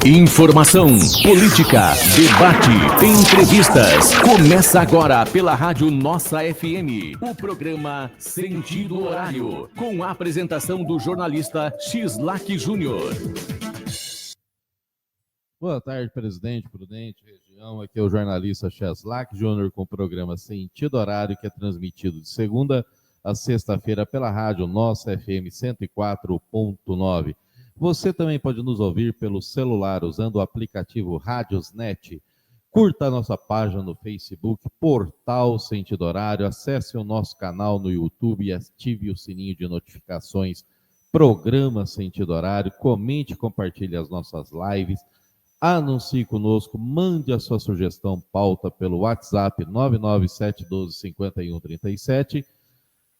Informação, política, debate, entrevistas. Começa agora pela Rádio Nossa FM, o programa Sentido Horário, com a apresentação do jornalista Xislac Júnior. Boa tarde, presidente, Prudente, região. Aqui é o jornalista Xislac Júnior com o programa Sentido Horário, que é transmitido de segunda a sexta-feira pela Rádio Nossa FM 104.9. Você também pode nos ouvir pelo celular usando o aplicativo Rádiosnet. Curta a nossa página no Facebook, Portal Sentido Horário. Acesse o nosso canal no YouTube e ative o sininho de notificações. Programa Sentido Horário. Comente e compartilhe as nossas lives. Anuncie conosco. Mande a sua sugestão, pauta pelo WhatsApp 997125137.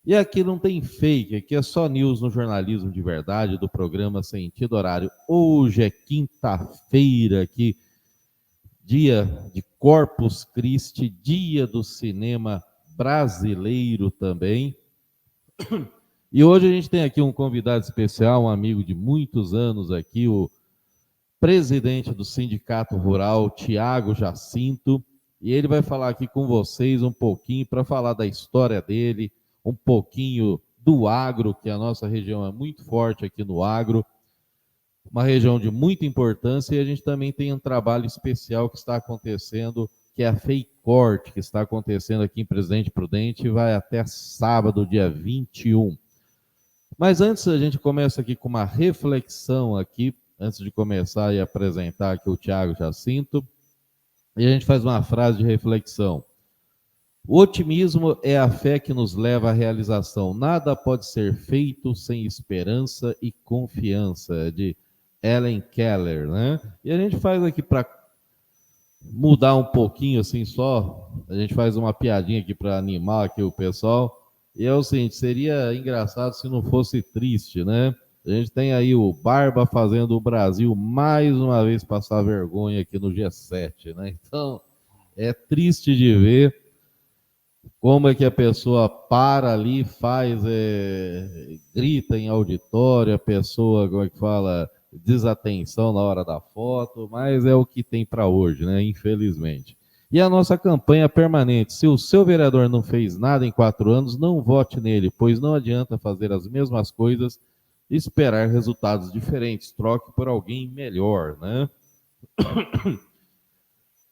E aqui não tem fake, aqui é só news no jornalismo de verdade do programa Sentido Horário. Hoje é quinta-feira aqui, dia de Corpus Christi, dia do cinema brasileiro também. E hoje a gente tem aqui um convidado especial, um amigo de muitos anos aqui, o presidente do Sindicato Rural, Tiago Jacinto, e ele vai falar aqui com vocês um pouquinho para falar da história dele, um pouquinho do agro, que a nossa região é muito forte aqui no agro, uma região de muita importância, e a gente também tem um trabalho especial que está acontecendo, que é a FEICORT, que está acontecendo aqui em Presidente Prudente, e vai até sábado, dia 21. Mas antes, a gente começa aqui com uma reflexão aqui, antes de começar e apresentar aqui o Tiago Jacinto, e a gente faz uma frase de reflexão. O otimismo é a fé que nos leva à realização. Nada pode ser feito sem esperança e confiança, de Helen Keller, né? E a gente faz aqui para mudar um pouquinho, assim, só, a gente faz uma piadinha aqui para animar aqui o pessoal, e é o seguinte, seria engraçado se não fosse triste, né? A gente tem aí o Barba fazendo o Brasil mais uma vez passar vergonha aqui no G7, né? Então, é triste de ver como é que a pessoa para ali, faz, grita em auditório, a pessoa, como é que fala, desatenção na hora da foto, mas é o que tem para hoje, né? Infelizmente. E a nossa campanha permanente, se o seu vereador não fez nada em 4 anos, não vote nele, pois não adianta fazer as mesmas coisas e esperar resultados diferentes, troque por alguém melhor, né?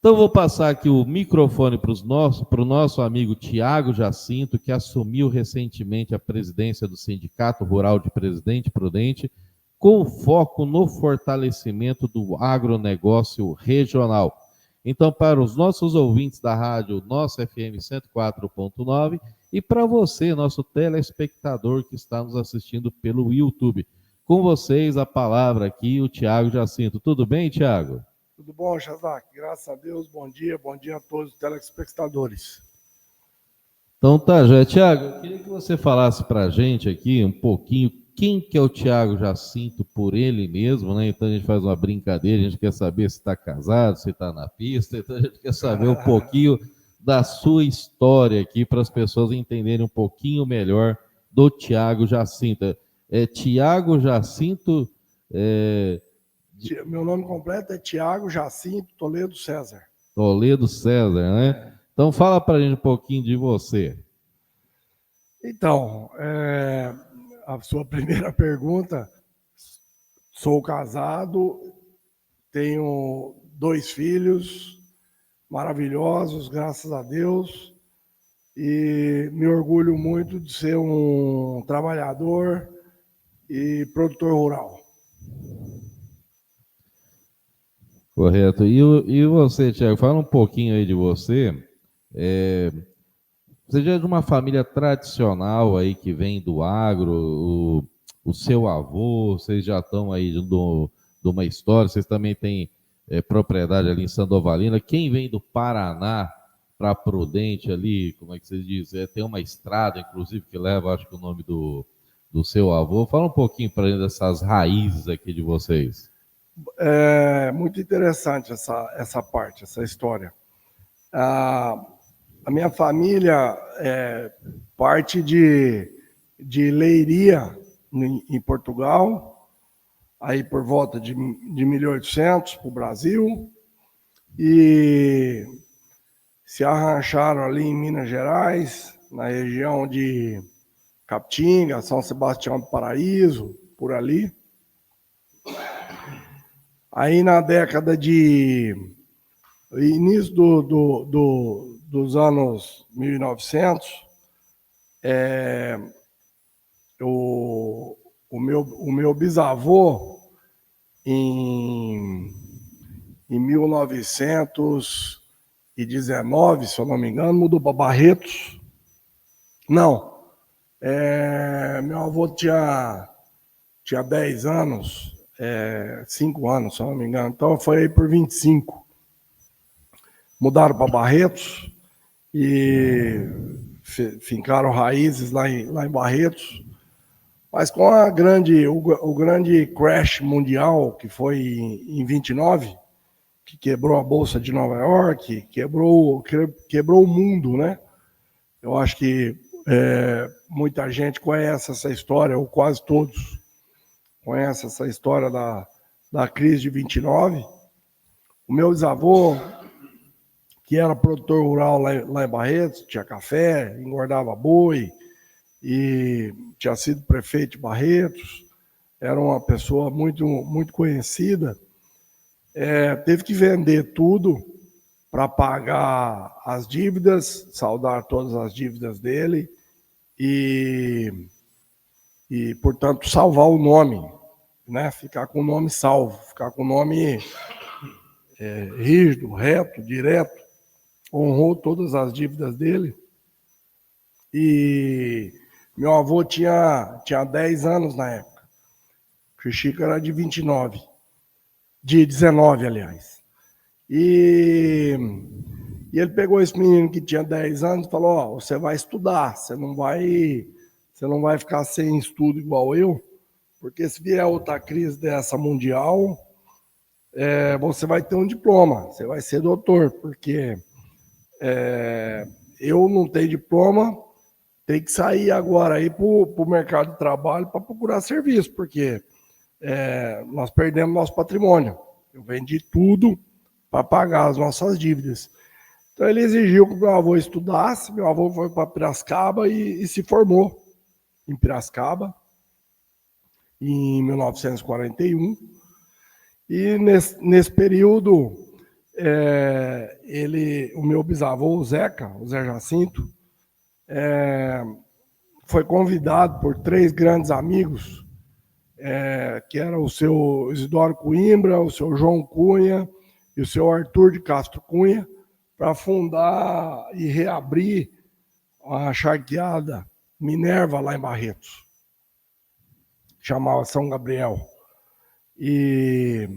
Então, vou passar aqui o microfone para o nosso amigo Tiago Jacinto, que assumiu recentemente a presidência do Sindicato Rural de Presidente Prudente, com foco no fortalecimento do agronegócio regional. Então, para os nossos ouvintes da rádio Nossa FM 104.9 e para você, nosso telespectador que está nos assistindo pelo YouTube. Com vocês, a palavra aqui, o Tiago Jacinto. Tudo bem, Tiago? Tudo bom, Xislac? Graças a Deus, bom dia a todos os telespectadores. Então tá, já. Tiago, eu queria que você falasse para a gente aqui um pouquinho quem que é o Tiago Jacinto por ele mesmo, né? Então a gente faz uma brincadeira, a gente quer saber se está casado, se está na pista, então a gente quer saber um pouquinho da sua história aqui para as pessoas entenderem um pouquinho melhor do Tiago Jacinto. Tiago Jacinto... Meu nome completo é Tiago Jacinto Toledo César. Toledo César, né? Então fala para a gente um pouquinho de você. Então, a sua primeira pergunta, sou casado, tenho 2 filhos maravilhosos, graças a Deus, e me orgulho muito de ser um trabalhador e produtor rural. Correto. E você, Tiago, fala um pouquinho aí de você. Você já é de uma família tradicional aí que vem do agro, o seu avô, vocês já estão aí de uma história, vocês também têm propriedade ali em Sandovalina. Quem vem do Paraná para Prudente ali, como é que vocês dizem? Tem uma estrada, inclusive, que leva, acho que o nome do seu avô. Fala um pouquinho para gente dessas raízes aqui de vocês. É muito interessante essa parte, essa história. A minha família é parte de Leiria, em Portugal. aí por volta de 1800 para o Brasil, e se arrancharam ali em Minas Gerais, na região de Capitinga, São Sebastião do Paraíso, por ali. Aí na década de início dos anos 1900, o meu bisavô, em 1919, se eu não me engano, mudou para Barretos. Não, meu avô tinha 10 anos, 5 anos, se eu não me engano, então foi aí por 25. Mudaram para Barretos e fincaram raízes lá em Barretos, mas com o grande crash mundial, que foi em 29, que quebrou a Bolsa de Nova York, quebrou o mundo, né? Eu acho que muita gente conhece essa história, ou quase todos conhecem essa história da crise de 29. O meu bisavô, que era produtor rural lá em Barretos, tinha café, engordava boi, e tinha sido prefeito de Barretos, era uma pessoa muito, muito conhecida, teve que vender tudo para pagar as dívidas, saldar todas as dívidas dele e, portanto, salvar o nome, né? Ficar com o nome salvo, ficar com o nome rígido, reto, direto. Honrou todas as dívidas dele. E meu avô tinha 10 anos na época. O Chico era de 19, aliás. E ele pegou esse menino que tinha 10 anos e falou: você vai estudar, você não vai ficar sem estudo igual eu, porque se vier outra crise dessa mundial, você vai ter um diploma, você vai ser doutor, porque eu não tenho diploma, tem que sair agora aí para o mercado de trabalho para procurar serviço, porque nós perdemos nosso patrimônio. Eu vendi tudo para pagar as nossas dívidas. Então ele exigiu que meu avô estudasse, meu avô foi para Piracicaba e se formou em Piracicaba em 1941. E nesse período, o meu bisavô, o Zé Jacinto, foi convidado por 3 grandes amigos, que eram o seu Isidoro Coimbra, o seu João Cunha e o seu Arthur de Castro Cunha, para fundar e reabrir a charqueada Minerva lá em Barretos, chamava São Gabriel. E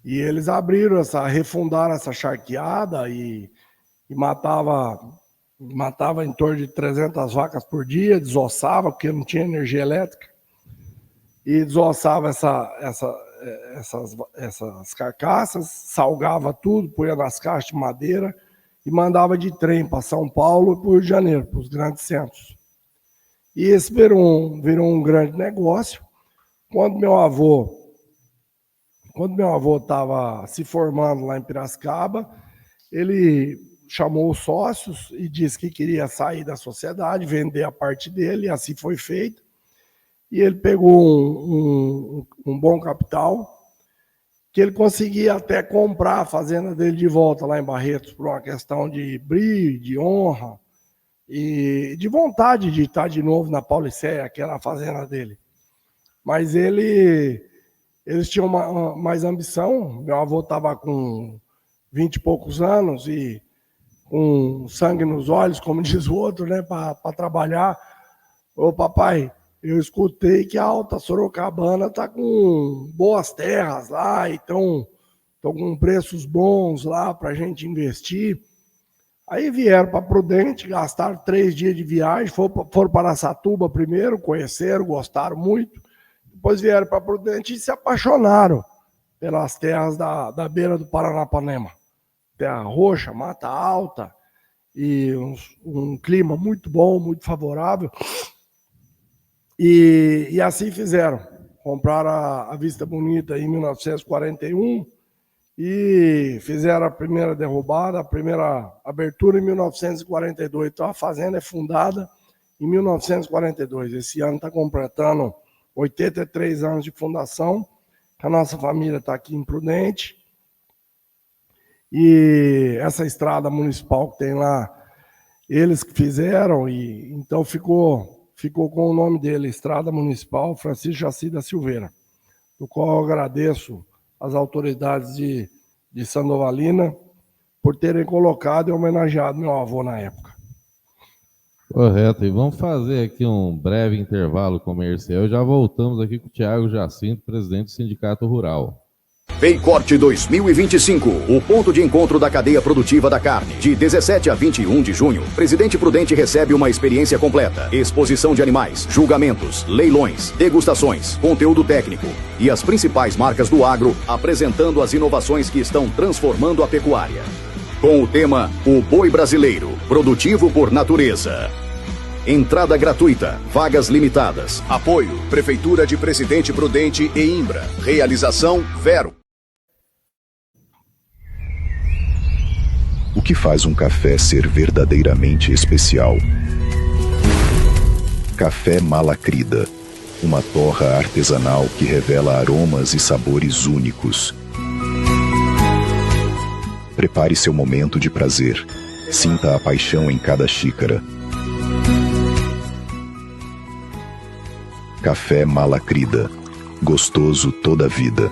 eles refundaram essa charqueada e matava em torno de 300 vacas por dia, desossava, porque não tinha energia elétrica, e desossava essas carcaças, salgava tudo, punha nas caixas de madeira e mandava de trem para São Paulo e para o Rio de Janeiro, para os grandes centros. E esse virou um grande negócio. Quando meu avô estava se formando lá em Piracicaba, ele chamou os sócios e disse que queria sair da sociedade, vender a parte dele, e assim foi feito. E ele pegou um bom capital, que ele conseguia até comprar a fazenda dele de volta lá em Barretos, por uma questão de brio, de honra, e de vontade de estar de novo na Paulicéia, que era a fazenda dele. Mas eles tinham mais ambição. Meu avô estava com 20 e poucos anos e com sangue nos olhos, como diz o outro, né, para trabalhar. Ô papai, eu escutei que a Alta Sorocabana está com boas terras lá, e estão com preços bons lá para a gente investir. Aí vieram para Prudente, gastaram 3 dias de viagem, foram para Araçatuba primeiro, conheceram, gostaram muito. Depois vieram para Prudente e se apaixonaram pelas terras da beira do Paranapanema. Terra roxa, mata alta, e um clima muito bom, muito favorável. E assim fizeram. compraram a Vista Bonita em 1941 e fizeram a primeira derrubada, a primeira abertura em 1942. Então a fazenda é fundada em 1942. Esse ano está completando 83 anos de fundação. A nossa família está aqui em Prudente. E essa estrada municipal que tem lá, eles que fizeram, e então ficou com o nome dele, Estrada Municipal Francisco Jaci da Silveira, do qual eu agradeço às autoridades de Sandovalina por terem colocado e homenageado meu avô na época. Correto, e vamos fazer aqui um breve intervalo comercial. Já voltamos aqui com o Thiago Jacinto, presidente do Sindicato Rural. Paycorte 2025, o ponto de encontro da cadeia produtiva da carne. De 17 a 21 de junho, Presidente Prudente recebe uma experiência completa. Exposição de animais, julgamentos, leilões, degustações, conteúdo técnico e as principais marcas do agro apresentando as inovações que estão transformando a pecuária. Com o tema O Boi Brasileiro, produtivo por natureza. Entrada gratuita, vagas limitadas. Apoio, Prefeitura de Presidente Prudente e Imbra. Realização Vero. O que faz um café ser verdadeiramente especial? Café Malacrida, uma torra artesanal que revela aromas e sabores únicos. Prepare seu momento de prazer. Sinta a paixão em cada xícara. Café Malacrida, gostoso toda a vida.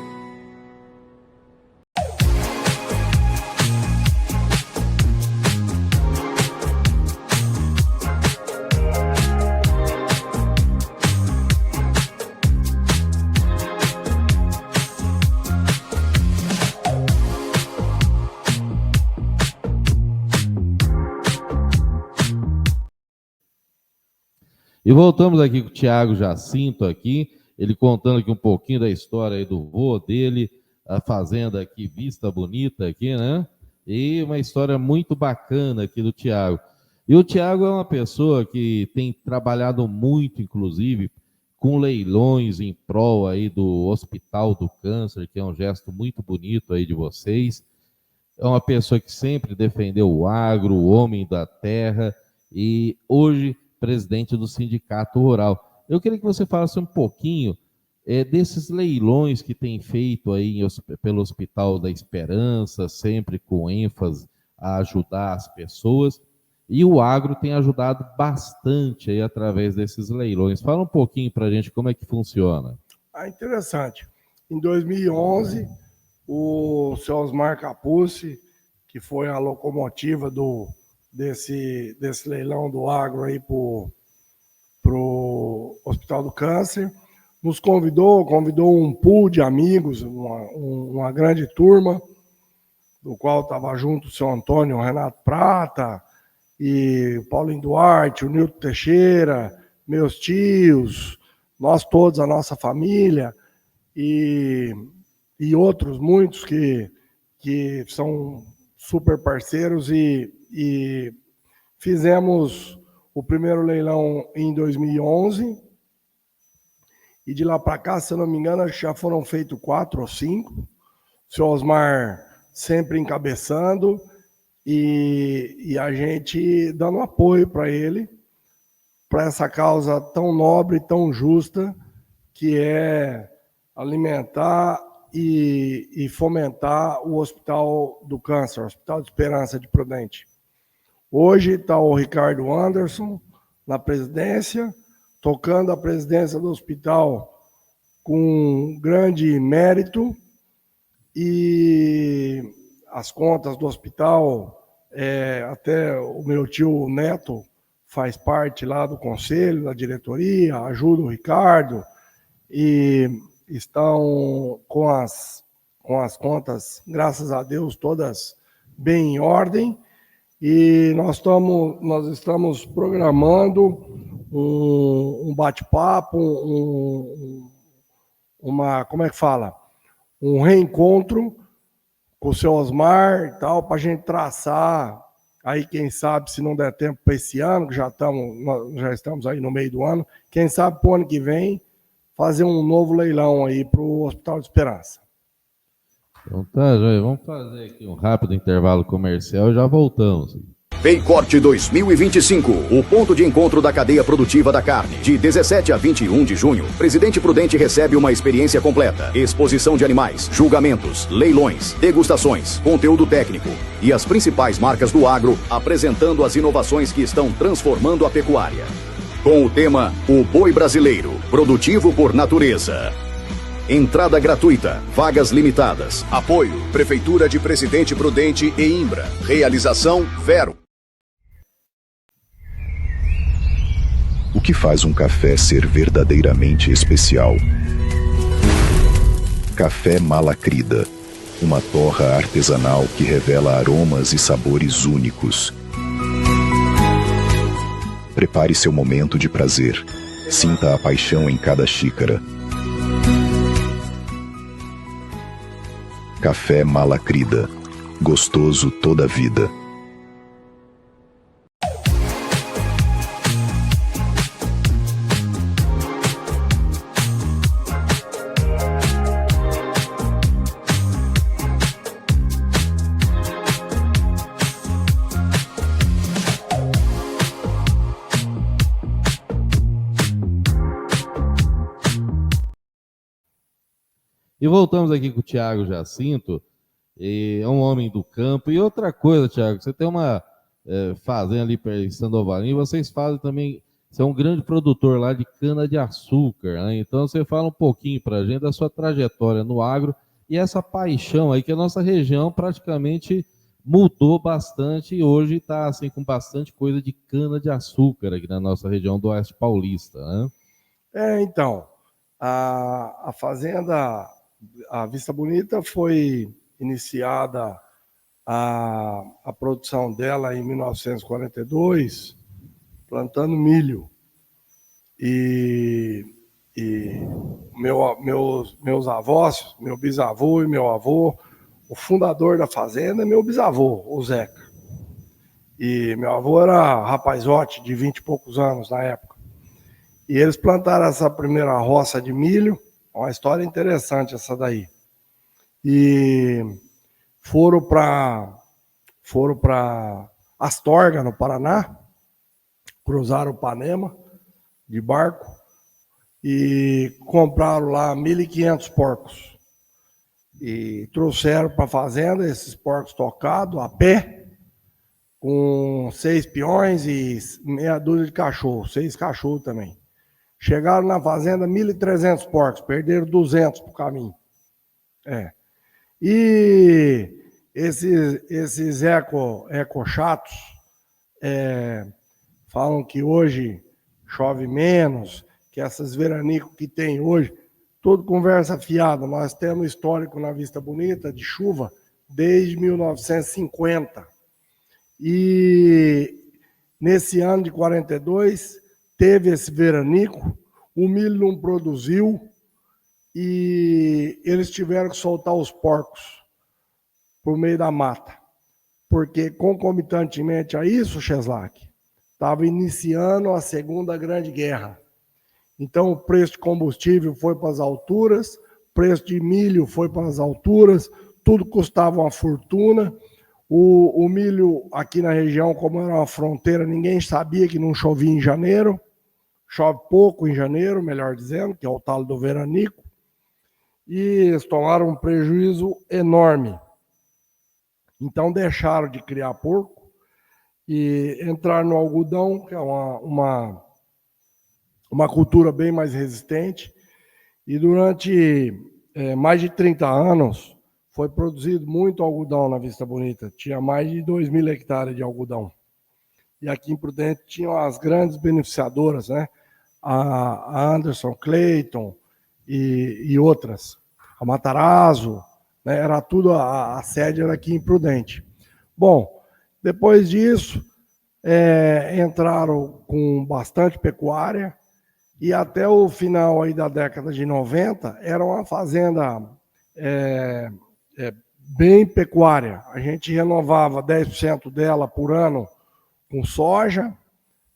E voltamos aqui com o Thiago Jacinto aqui, ele contando aqui um pouquinho da história aí do vô dele, a fazenda aqui, Vista Bonita aqui, né? E uma história muito bacana aqui do Thiago. E o Thiago é uma pessoa que tem trabalhado muito, inclusive, com leilões em prol aí do Hospital do Câncer, que é um gesto muito bonito aí de vocês. É uma pessoa que sempre defendeu o agro, o homem da terra, e hoje presidente do Sindicato Rural. Eu queria que você falasse um pouquinho desses leilões que tem feito aí pelo Hospital da Esperança, sempre com ênfase a ajudar as pessoas, e o agro tem ajudado bastante aí através desses leilões. Fala um pouquinho para a gente como é que funciona. Interessante. Em 2011, o seu Osmar Capucci, que foi a locomotiva desse leilão do agro aí pro Hospital do Câncer, nos convidou um pool de amigos, uma grande turma, do qual estava junto o seu Antônio, o Renato Prata, e o Paulinho Duarte, o Nilton Teixeira, meus tios, nós todos, a nossa família, e outros muitos que são super parceiros, e fizemos o primeiro leilão em 2011, e de lá para cá, se eu não me engano, já foram feitos 4 ou 5, o senhor Osmar sempre encabeçando, e a gente dando apoio para ele, para essa causa tão nobre, tão justa, que é alimentar e fomentar o Hospital do Câncer, o Hospital de Esperança de Prudente. Hoje está o Ricardo Anderson na presidência, tocando a presidência do hospital com grande mérito, e as contas do hospital, até o meu tio Neto faz parte lá do conselho, da diretoria, ajuda o Ricardo, e estão com as contas, graças a Deus, todas bem em ordem, e nós estamos programando um bate-papo, um reencontro com o seu Osmar e tal, para a gente traçar, aí quem sabe, se não der tempo para esse ano, que nós já estamos aí no meio do ano, quem sabe para o ano que vem, fazer um novo leilão aí para o Hospital de Esperança. Então tá, Joia, vamos fazer aqui um rápido intervalo comercial e já voltamos. Paycorte 2025, o ponto de encontro da cadeia produtiva da carne. De 17 a 21 de junho, Presidente Prudente recebe uma experiência completa. Exposição de animais, julgamentos, leilões, degustações, conteúdo técnico e as principais marcas do agro apresentando as inovações que estão transformando a pecuária. Com o tema O Boi Brasileiro, produtivo por natureza. Entrada gratuita, vagas limitadas. Apoio, Prefeitura de Presidente Prudente e Imbra. Realização Vero. O que faz um café ser verdadeiramente especial? Café Malacrida, uma torra artesanal que revela aromas e sabores únicos. Prepare seu momento de prazer. Sinta a paixão em cada xícara. Café Malacrida, gostoso toda a vida. E voltamos aqui com o Thiago Jacinto, é um homem do campo. E outra coisa, Thiago, você tem uma fazenda ali em Sandovalinho, vocês fazem também, você é um grande produtor lá de cana-de-açúcar, né? Então você fala um pouquinho para a gente da sua trajetória no agro e essa paixão aí que a nossa região praticamente mudou bastante e hoje está assim, com bastante coisa de cana-de-açúcar aqui na nossa região do Oeste Paulista, né? Então, a fazenda... A Vista Bonita foi iniciada a produção dela em 1942, plantando milho. E meus avós, meu bisavô e meu avô, o fundador da fazenda é meu bisavô, o Zeca. E meu avô era rapazote de 20 e poucos anos na época. E eles plantaram essa primeira roça de milho. Uma história interessante essa daí. E foram para Astorga, no Paraná, cruzaram o Panema de barco e compraram lá 1.500 porcos. E trouxeram para a fazenda esses porcos tocados, a pé, com 6 peões e meia dúzia de cachorros, 6 cachorros também. Chegaram na fazenda 1.300 porcos, perderam 200 para o caminho. E esses eco-chatos falam que hoje chove menos, que essas veranicos que tem hoje, tudo conversa fiada. Nós temos histórico na Vista Bonita de chuva desde 1950. E nesse ano de 42... teve esse veranico, o milho não produziu e eles tiveram que soltar os porcos por meio da mata. Porque, concomitantemente a isso, Cheslak, estava iniciando a Segunda Grande Guerra. Então, o preço de combustível foi para as alturas, o preço de milho foi para as alturas, tudo custava uma fortuna. O milho aqui na região, como era uma fronteira, ninguém sabia que não chovia em janeiro. Chove pouco em janeiro, melhor dizendo, que é o talo do veranico, e eles tomaram um prejuízo enorme. Então deixaram de criar porco e entraram no algodão, que é uma cultura bem mais resistente, e durante mais de 30 anos foi produzido muito algodão na Vista Bonita, tinha mais de 2.000 hectares de algodão. E aqui em Prudente tinham as grandes beneficiadoras, né? A Anderson, Clayton e outras, a Matarazzo, né? Era tudo, a sede era aqui em Prudente. Bom, depois disso, entraram com bastante pecuária e até o final aí da década de 90 era uma fazenda bem pecuária. A gente renovava 10% dela por ano com soja,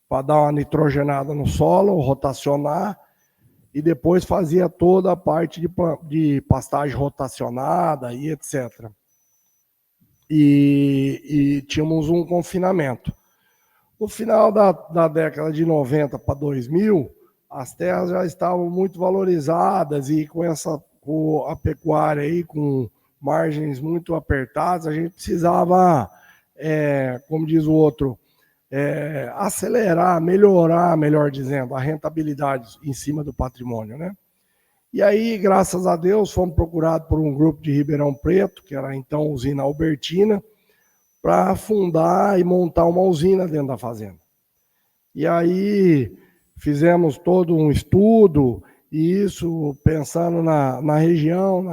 para dar uma nitrogenada no solo, rotacionar, e depois fazia toda a parte de pastagem rotacionada e etc. E tínhamos um confinamento. No final da década de 90 para 2000, as terras já estavam muito valorizadas e com a pecuária aí, com margens muito apertadas, a gente precisava, como diz o outro, acelerar, melhorar, melhor dizendo, a rentabilidade em cima do patrimônio, né? E aí, graças a Deus, fomos procurados por um grupo de Ribeirão Preto, que era então a usina Albertina, para fundar e montar uma usina dentro da fazenda. E aí fizemos todo um estudo, e isso pensando na região,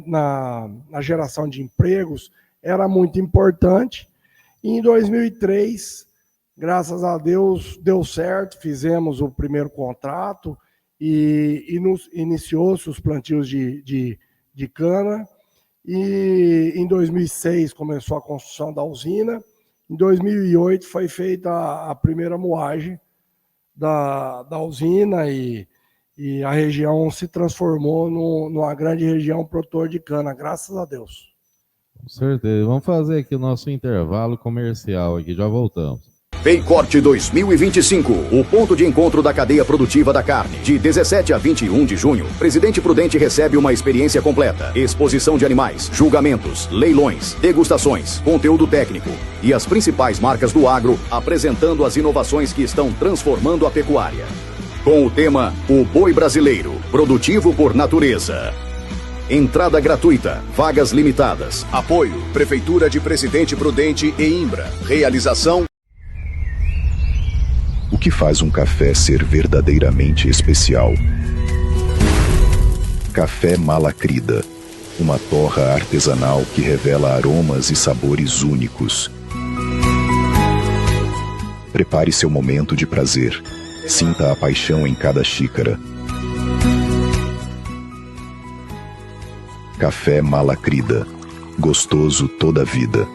na geração de empregos, era muito importante. E em 2003, graças a Deus, deu certo, fizemos o primeiro contrato e iniciou-se os plantios de cana. E em 2006 começou a construção da usina. Em 2008 foi feita a primeira moagem da usina e a região se transformou numa grande região produtora de cana, graças a Deus. Com certeza. Vamos fazer aqui o nosso intervalo comercial aqui, já voltamos. Paycorte 2025, o ponto de encontro da cadeia produtiva da carne. De 17 a 21 de junho, Presidente Prudente recebe uma experiência completa. Exposição de animais, julgamentos, leilões, degustações, conteúdo técnico e as principais marcas do agro apresentando as inovações que estão transformando a pecuária. Com o tema O Boi Brasileiro, produtivo por natureza. Entrada gratuita, vagas limitadas. Apoio, Prefeitura de Presidente Prudente e Imbra. Realização. O que faz um café ser verdadeiramente especial? Café Malacrida, uma torra artesanal que revela aromas e sabores únicos. Prepare seu momento de prazer. Sinta a paixão em cada xícara. Café Malacrida, gostoso toda a vida.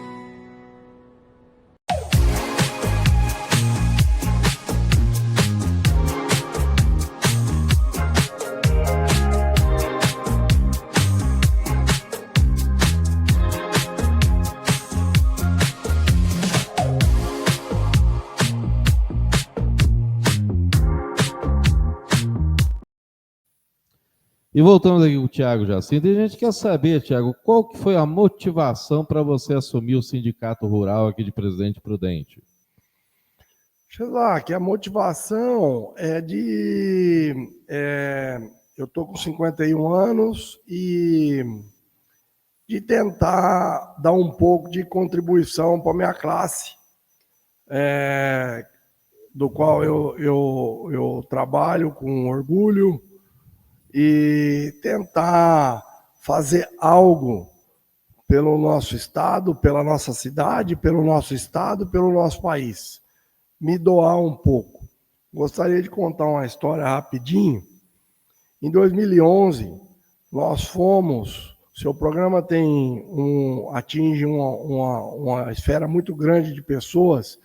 E voltamos aqui com o Thiago Jacinto. E a gente quer saber, Thiago, qual que foi a motivação para você assumir o Sindicato Rural aqui de Presidente Prudente? Deixa eu falar que a motivação é eu estou com 51 anos e de tentar dar um pouco de contribuição para a minha classe, do qual eu trabalho com orgulho, e tentar fazer algo pelo nosso estado, pela nossa cidade, pelo nosso estado, pelo nosso país. Me doar um pouco. Gostaria de contar uma história rapidinho. Em 2011, nós fomos... Seu programa atinge uma esfera muito grande de pessoas,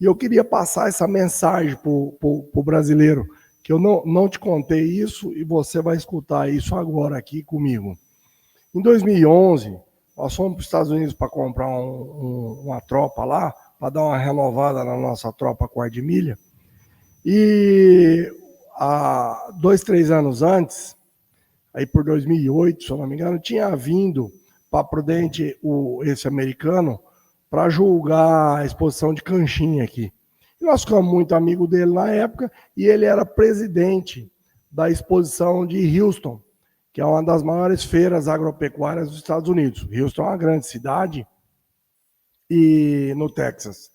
e eu queria passar essa mensagem para o brasileiro, que eu não te contei isso, e você vai escutar isso agora aqui comigo. Em 2011, nós fomos para os Estados Unidos para comprar uma tropa lá, para dar uma renovada na nossa tropa quarta de milha, e há 2, 3 anos antes, aí por 2008, se eu não me engano, tinha vindo para Prudente esse americano para julgar a exposição de Canchinha aqui. E nós ficamos muito amigos dele na época, e ele era presidente da exposição de Houston, que é uma das maiores feiras agropecuárias dos Estados Unidos. Houston é uma grande cidade no Texas.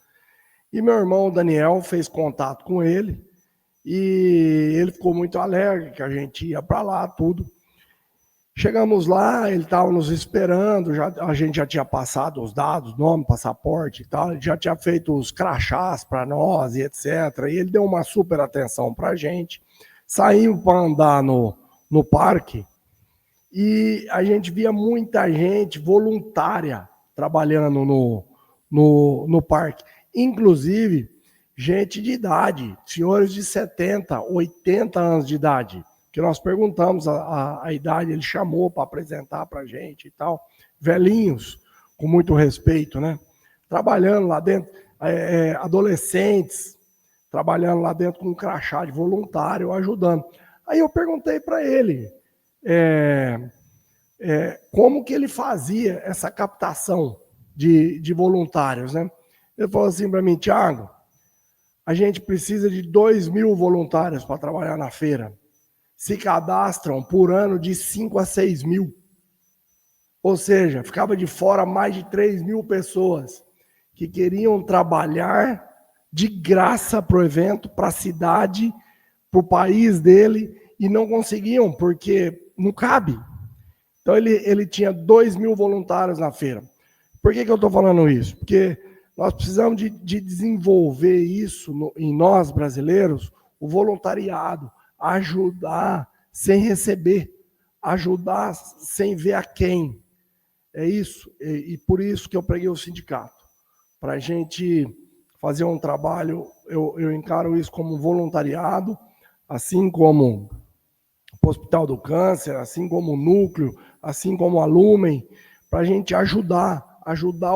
E meu irmão Daniel fez contato com ele, e ele ficou muito alegre que a gente ia para lá, tudo. Chegamos lá, ele estava nos esperando, a gente já tinha passado os dados, nome, passaporte e tal, ele já tinha feito os crachás para nós e etc. E ele deu uma super atenção para a gente. Saímos para andar no parque e a gente via muita gente voluntária trabalhando no parque. Inclusive, gente de idade, senhores de 70, 80 anos de idade, que nós perguntamos a idade, ele chamou para apresentar para a gente e tal, velhinhos, com muito respeito, né? Trabalhando lá dentro, adolescentes, trabalhando lá dentro com um crachá de voluntário, ajudando. Aí eu perguntei para ele como que ele fazia essa captação de voluntários, né? Ele falou assim para mim: Thiago, a gente precisa de 2.000 voluntários para trabalhar na feira. Se cadastram por ano de 5 a 6 mil. Ou seja, ficava de fora mais de 3.000 pessoas que queriam trabalhar de graça para o evento, para a cidade, para o país dele, e não conseguiam, porque não cabe. Então ele tinha 2.000 voluntários na feira. Por que eu estou falando isso? Porque nós precisamos de desenvolver isso em nós, brasileiros, o voluntariado, ajudar sem receber, ajudar sem ver a quem. É isso, e por isso que eu preguei o sindicato. Para a gente fazer um trabalho, eu encaro isso como voluntariado, assim como o Hospital do Câncer, assim como o Núcleo, assim como a Lumen, para a gente ajudar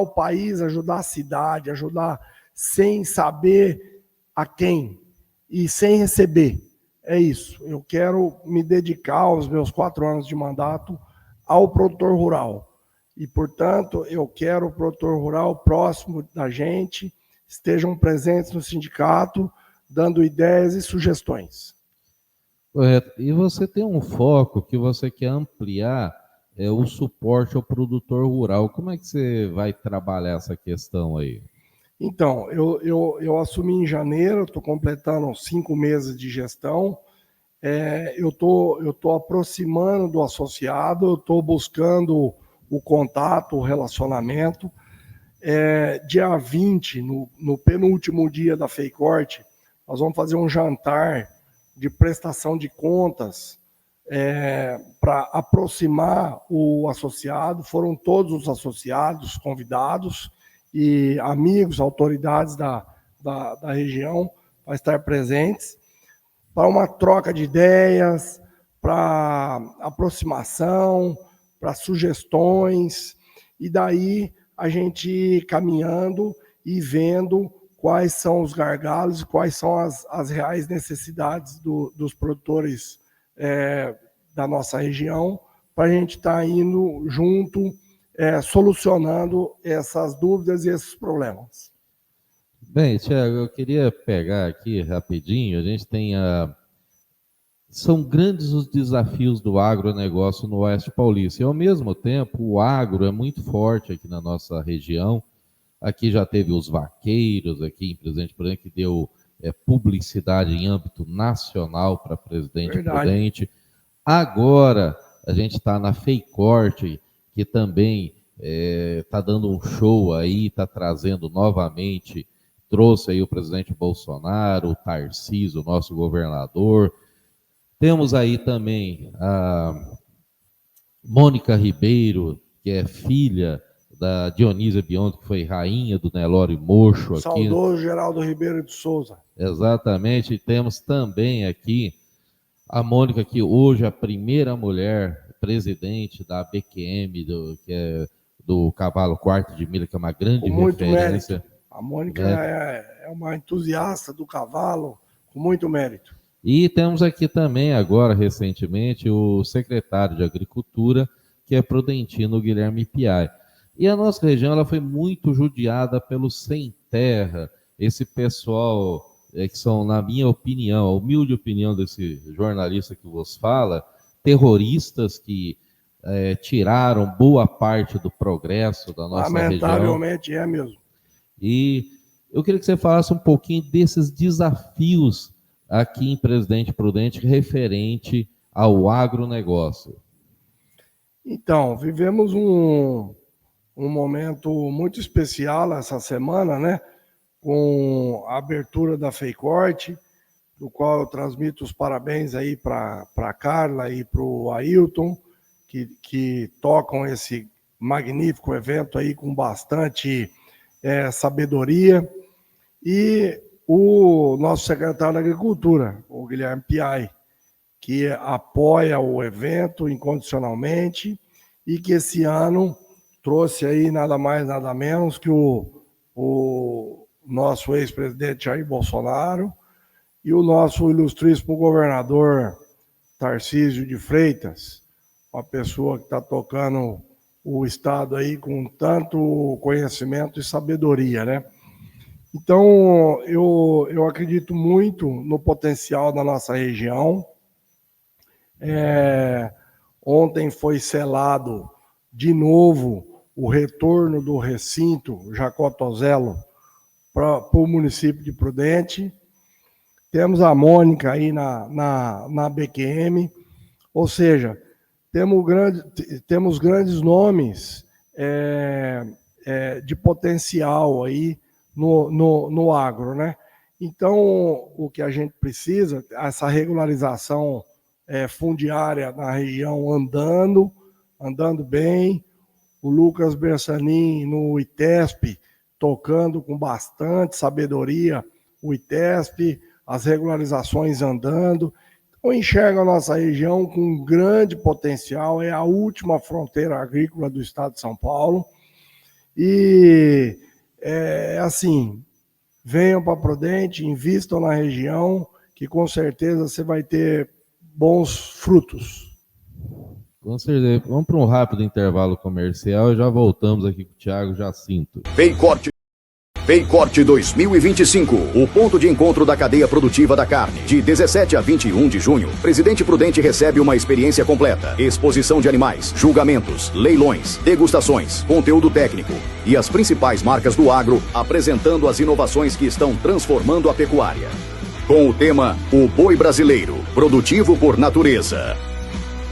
o país, ajudar a cidade, ajudar sem saber a quem e sem receber. É isso, eu quero me dedicar aos meus 4 anos de mandato ao produtor rural. E, portanto, eu quero o produtor rural próximo da gente, estejam presentes no sindicato, dando ideias e sugestões. Correto. E você tem um foco que você quer ampliar o suporte ao produtor rural. Como é que você vai trabalhar essa questão aí? Então, eu assumi em janeiro, estou completando 5 meses de gestão. Eu estou aproximando do associado, eu estou buscando o contato, o relacionamento. Dia 20, no penúltimo dia da FEICORT, nós vamos fazer um jantar de prestação de contas para aproximar o associado. Foram todos os associados convidados e amigos, autoridades da região para estar presentes, para uma troca de ideias, para aproximação, para sugestões, e daí a gente caminhando e vendo quais são os gargalos e quais são as reais necessidades dos produtores da nossa região, para a gente estar indo junto, solucionando essas dúvidas e esses problemas. Bem, Thiago, eu queria pegar aqui rapidinho, a gente tem São grandes os desafios do agronegócio no Oeste Paulista. E, ao mesmo tempo, o agro é muito forte aqui na nossa região. Aqui já teve os vaqueiros, aqui em Presidente Prudente, que deu publicidade em âmbito nacional para Presidente Prudente. Agora, a gente está na FEICORT, que também está dando um show aí, está trazendo novamente, trouxe aí o presidente Bolsonaro, o Tarcísio, o nosso governador. Temos aí também a Mônica Ribeiro, que é filha da Dionísia Biondo, que foi rainha do Nelore Mocho. Saudoso Geraldo Ribeiro de Souza. Exatamente. E temos também aqui a Mônica, que hoje é a primeira mulher presidente da BQM, que é do Cavalo Quarto de Milha, que é uma grande referência. Mérito. A Mônica é uma entusiasta do cavalo, com muito mérito. E temos aqui também, agora, recentemente, o secretário de Agricultura, que é Prudentino Guilherme Piai. E a nossa região ela foi muito judiada pelo sem terra, esse pessoal que são, na minha opinião, a humilde opinião desse jornalista que vos fala, terroristas que tiraram boa parte do progresso da nossa região. Lamentavelmente é mesmo. E eu queria que você falasse um pouquinho desses desafios aqui em Presidente Prudente referente ao agronegócio. Então, vivemos um momento muito especial essa semana, né? Com a abertura da FEICORT, do qual eu transmito os parabéns aí para a Carla e para o Ailton, que tocam esse magnífico evento aí com bastante sabedoria. E o nosso secretário da Agricultura, o Guilherme Piai, que apoia o evento incondicionalmente e que esse ano trouxe aí nada mais, nada menos que o nosso ex-presidente Jair Bolsonaro e o nosso ilustríssimo governador Tarcísio de Freitas, uma pessoa que está tocando o Estado aí com tanto conhecimento e sabedoria, né? Então, eu acredito muito no potencial da nossa região. Ontem foi selado de novo o retorno do recinto Jacotozelo para o município de Prudente. Temos a Mônica aí na BQM, ou seja, temos grandes nomes de potencial aí no agro, né? Então, o que a gente precisa, essa regularização fundiária na região andando bem, o Lucas Bersanin no ITESP, tocando com bastante sabedoria o ITESP, as regularizações andando. Eu enxergo a nossa região com um grande potencial, é a última fronteira agrícola do estado de São Paulo. E, assim, venham para Prudente, invistam na região, que com certeza você vai ter bons frutos. Com certeza. Vamos para um rápido intervalo comercial e já voltamos aqui com o Thiago Jacinto. Veicorte 2025, o ponto de encontro da cadeia produtiva da carne. De 17 a 21 de junho, Presidente Prudente recebe uma experiência completa. Exposição de animais, julgamentos, leilões, degustações, conteúdo técnico e as principais marcas do agro apresentando as inovações que estão transformando a pecuária. Com o tema O Boi Brasileiro, produtivo por natureza.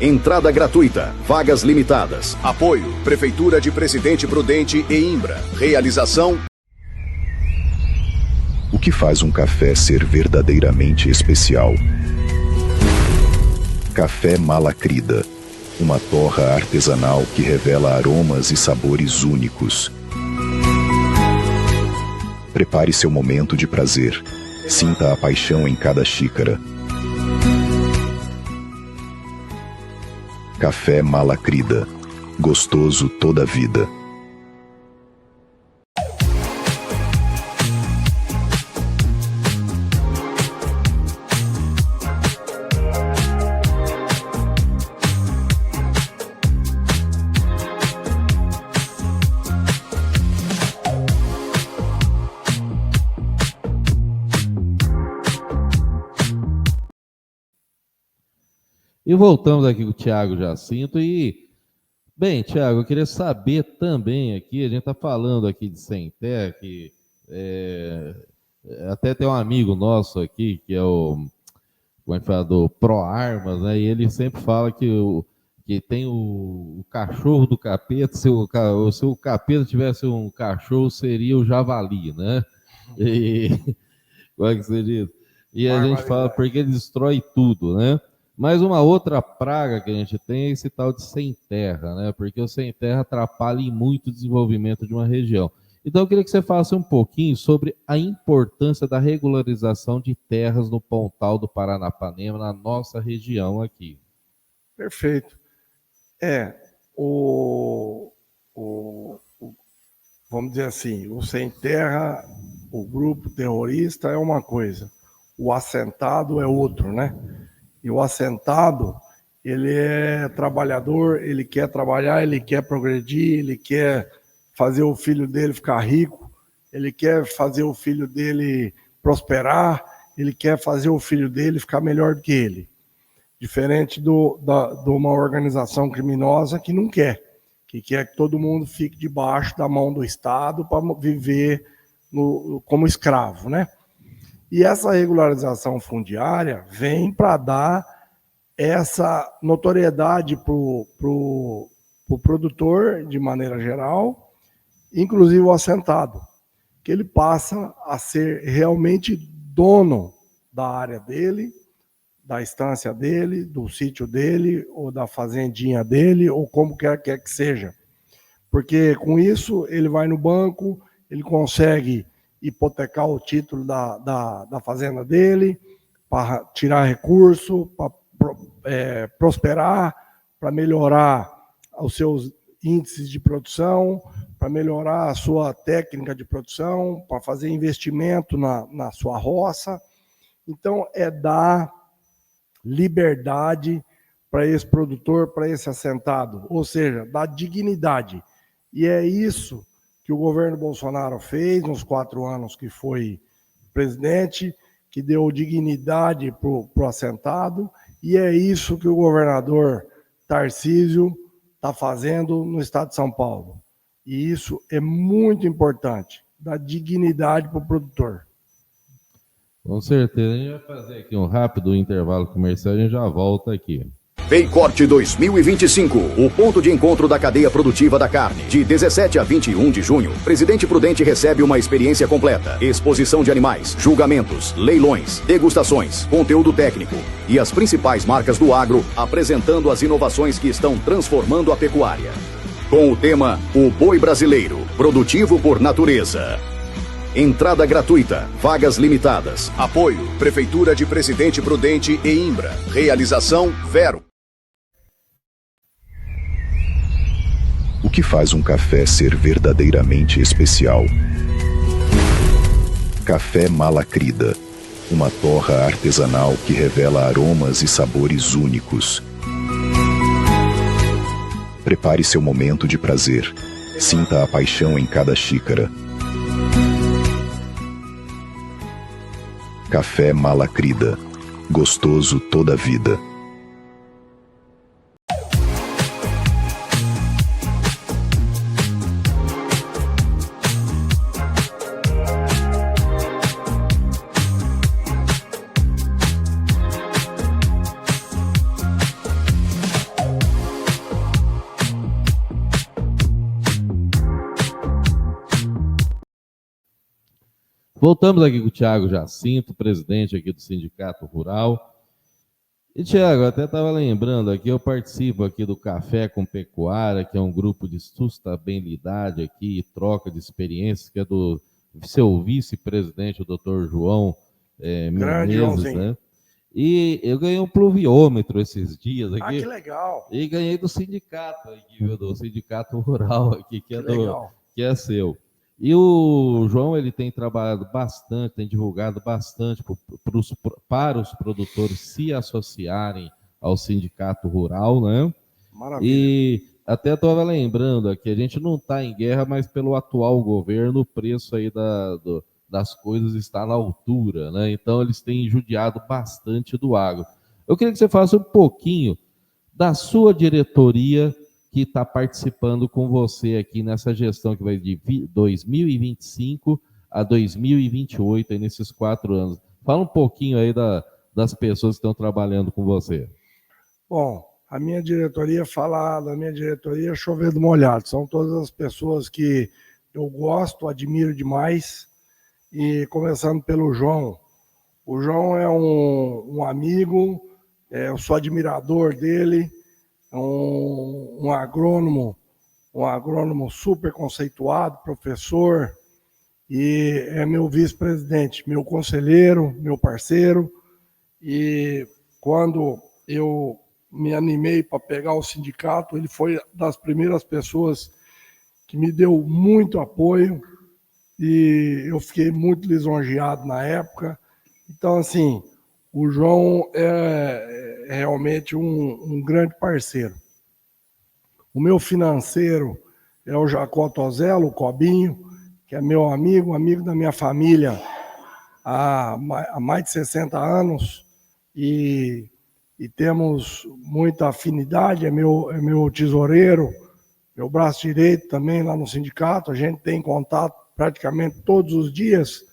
Entrada gratuita, vagas limitadas. Apoio, Prefeitura de Presidente Prudente e Imbra. Realização. O que faz um café ser verdadeiramente especial? Café Malacrida, uma torra artesanal que revela aromas e sabores únicos. Prepare seu momento de prazer. Sinta a paixão em cada xícara. Café Malacrida, gostoso toda a vida. E voltamos aqui com o Thiago Jacinto e, bem, Thiago, eu queria saber também aqui, a gente está falando aqui de Sem Terra, que até tem um amigo nosso aqui, que é o, como é que fala, do ProArmas, né, e ele sempre fala que tem o cachorro do capeta, se o capeta tivesse um cachorro, seria o javali, né? E, como é que você diz? E a gente fala porque ele destrói tudo, né? Mas uma outra praga que a gente tem é esse tal de sem terra, né? Porque o sem terra atrapalha em muito o desenvolvimento de uma região. Então eu queria que você falasse um pouquinho sobre a importância da regularização de terras no Pontal do Paranapanema, na nossa região aqui. Perfeito. Vamos dizer assim, o sem terra, o grupo terrorista é uma coisa, o assentado é outro, né? E o assentado, ele é trabalhador, ele quer trabalhar, ele quer progredir, ele quer fazer o filho dele ficar rico, ele quer fazer o filho dele prosperar, ele quer fazer o filho dele ficar melhor do que ele. Diferente de uma organização criminosa que não quer, que quer que todo mundo fique debaixo da mão do Estado para viver como escravo, né? E essa regularização fundiária vem para dar essa notoriedade para o produtor, de maneira geral, inclusive o assentado, que ele passa a ser realmente dono da área dele, da estância dele, do sítio dele, ou da fazendinha dele, ou como quer que seja. Porque com isso ele vai no banco, ele consegue hipotecar o título da fazenda dele, para tirar recurso, para prosperar, para melhorar os seus índices de produção, para melhorar a sua técnica de produção, para fazer investimento na sua roça. Então, é dar liberdade para esse produtor, para esse assentado, ou seja, dar dignidade. E é isso que o governo Bolsonaro fez nos 4 anos que foi presidente, que deu dignidade para o assentado, e é isso que o governador Tarcísio está fazendo no estado de São Paulo. E isso é muito importante, dar dignidade para o produtor. Com certeza. A gente vai fazer aqui um rápido intervalo comercial e a gente já volta aqui. Paycorte 2025, o ponto de encontro da cadeia produtiva da carne. De 17 a 21 de junho, Presidente Prudente recebe uma experiência completa. Exposição de animais, julgamentos, leilões, degustações, conteúdo técnico e as principais marcas do agro apresentando as inovações que estão transformando a pecuária. Com o tema O Boi Brasileiro, produtivo por natureza. Entrada gratuita, vagas limitadas. Apoio, Prefeitura de Presidente Prudente e Imbra. Realização Vero. O que faz um café ser verdadeiramente especial? Café Malacrida, uma torra artesanal que revela aromas e sabores únicos. Prepare seu momento de prazer. Sinta a paixão em cada xícara. Café Malacrida, gostoso toda a vida. Voltamos aqui com o Thiago Jacinto, presidente aqui do Sindicato Rural. E, Thiago, eu até estava lembrando aqui, eu participo aqui do Café com Pecuária, que é um grupo de sustentabilidade aqui, troca de experiências, que é do seu vice-presidente, o doutor João Menezes, né? E eu ganhei um pluviômetro esses dias aqui. Ah, que legal! E ganhei do sindicato aqui, viu, do Sindicato Rural aqui, que é seu. E o João, ele tem trabalhado bastante, tem divulgado bastante para os produtores se associarem ao Sindicato Rural, né? Maravilha. E até estava lembrando aqui, a gente não está em guerra, mas pelo atual governo, o preço aí das coisas está na altura, né? Então, eles têm judiado bastante do agro. Eu queria que você falasse um pouquinho da sua diretoria que está participando com você aqui nessa gestão que vai de 2025 a 2028, aí nesses 4 anos. Fala um pouquinho aí das pessoas que estão trabalhando com você. Bom, a minha diretoria, falar da minha diretoria, chovendo molhado. São todas as pessoas que eu gosto, admiro demais. E começando pelo João. O João é um amigo, eu sou admirador dele. Um agrônomo super conceituado, professor, e é meu vice-presidente, meu conselheiro, meu parceiro. E quando eu me animei para pegar o sindicato, ele foi das primeiras pessoas que me deu muito apoio e eu fiquei muito lisonjeado na época. Então, assim, o João é realmente um grande parceiro. O meu financeiro é o Jacó Tozello, o Cobinho, que é meu amigo da minha família há mais de 60 anos e temos muita afinidade, é meu tesoureiro, meu braço direito também lá no sindicato. A gente tem contato praticamente todos os dias,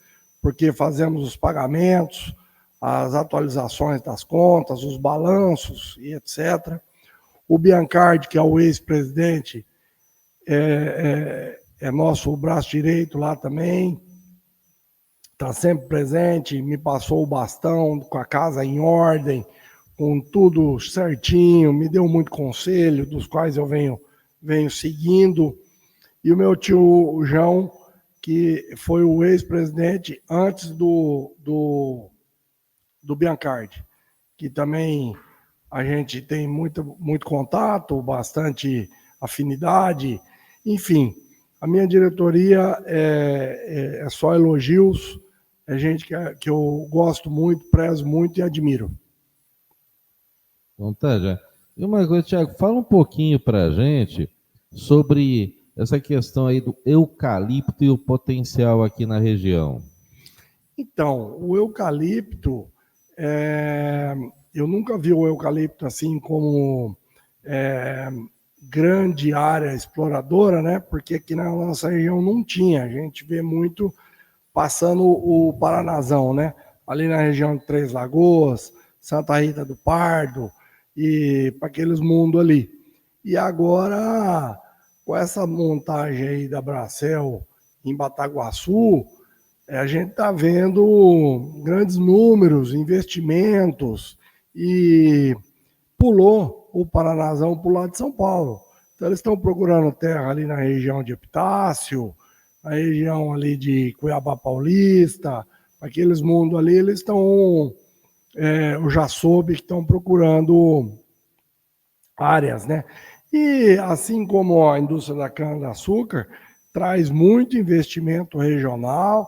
porque fazemos os pagamentos, as atualizações das contas, os balanços e etc. O Biancardi, que é o ex-presidente, é nosso braço direito lá também, está sempre presente, me passou o bastão com a casa em ordem, com tudo certinho, me deu muito conselho, dos quais eu venho seguindo. E o meu tio o João, que foi o ex-presidente antes do Biancardi, que também a gente tem muito contato, bastante afinidade, enfim, a minha diretoria é só elogios, é gente que eu gosto muito, prezo muito e admiro. Então tá, já. E uma coisa, Thiago, fala um pouquinho para a gente sobre essa questão aí do eucalipto e o potencial aqui na região. Então, o eucalipto, eu nunca vi o eucalipto assim como grande área exploradora, né? Porque aqui na nossa região não tinha. A gente vê muito passando o Paranazão, né? Ali na região de Três Lagoas, Santa Rita do Pardo e para aqueles mundos ali. E agora, com essa montagem aí da Bracel em Bataguaçu, a gente está vendo grandes números, investimentos, e pulou o Paranazão para o lado de São Paulo. Então, eles estão procurando terra ali na região de Epitácio, na região ali de Cuiabá Paulista, aqueles mundos ali, eles estão, eu já soube que estão procurando áreas, né? E assim como a indústria da cana-de-açúcar, traz muito investimento regional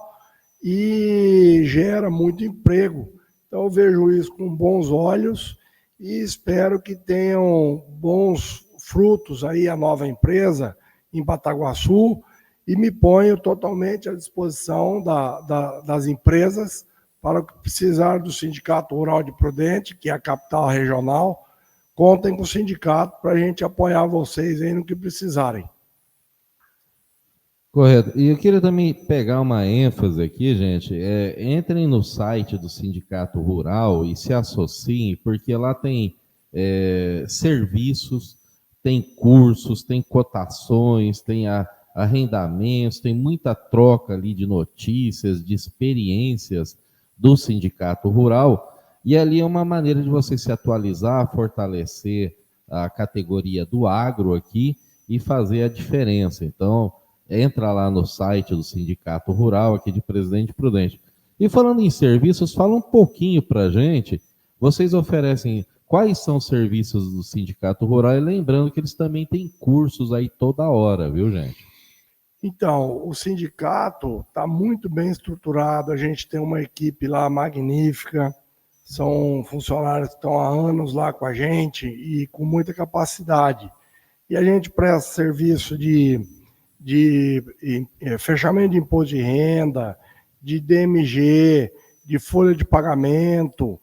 e gera muito emprego. Então eu vejo isso com bons olhos e espero que tenham bons frutos aí a nova empresa em Bataguaçu, e me ponho totalmente à disposição das empresas para o que precisar do Sindicato Rural de Prudente, que é a capital regional. Contem com o sindicato para a gente apoiar vocês aí no que precisarem. Correto. E eu queria também pegar uma ênfase aqui, gente. Entrem no site do Sindicato Rural e se associem, porque lá tem serviços, tem cursos, tem cotações, tem arrendamentos, tem muita troca ali de notícias, de experiências do Sindicato Rural. E ali é uma maneira de você se atualizar, fortalecer a categoria do agro aqui e fazer a diferença. Então, entra lá no site do Sindicato Rural aqui de Presidente Prudente. E falando em serviços, fala um pouquinho para a gente. Vocês oferecem quais são os serviços do Sindicato Rural? E lembrando que eles também têm cursos aí toda hora, viu, gente? Então, o sindicato está muito bem estruturado, a gente tem uma equipe lá magnífica, são funcionários que estão há anos lá com a gente e com muita capacidade. E a gente presta serviço de fechamento de imposto de renda, de DMG, de folha de pagamento.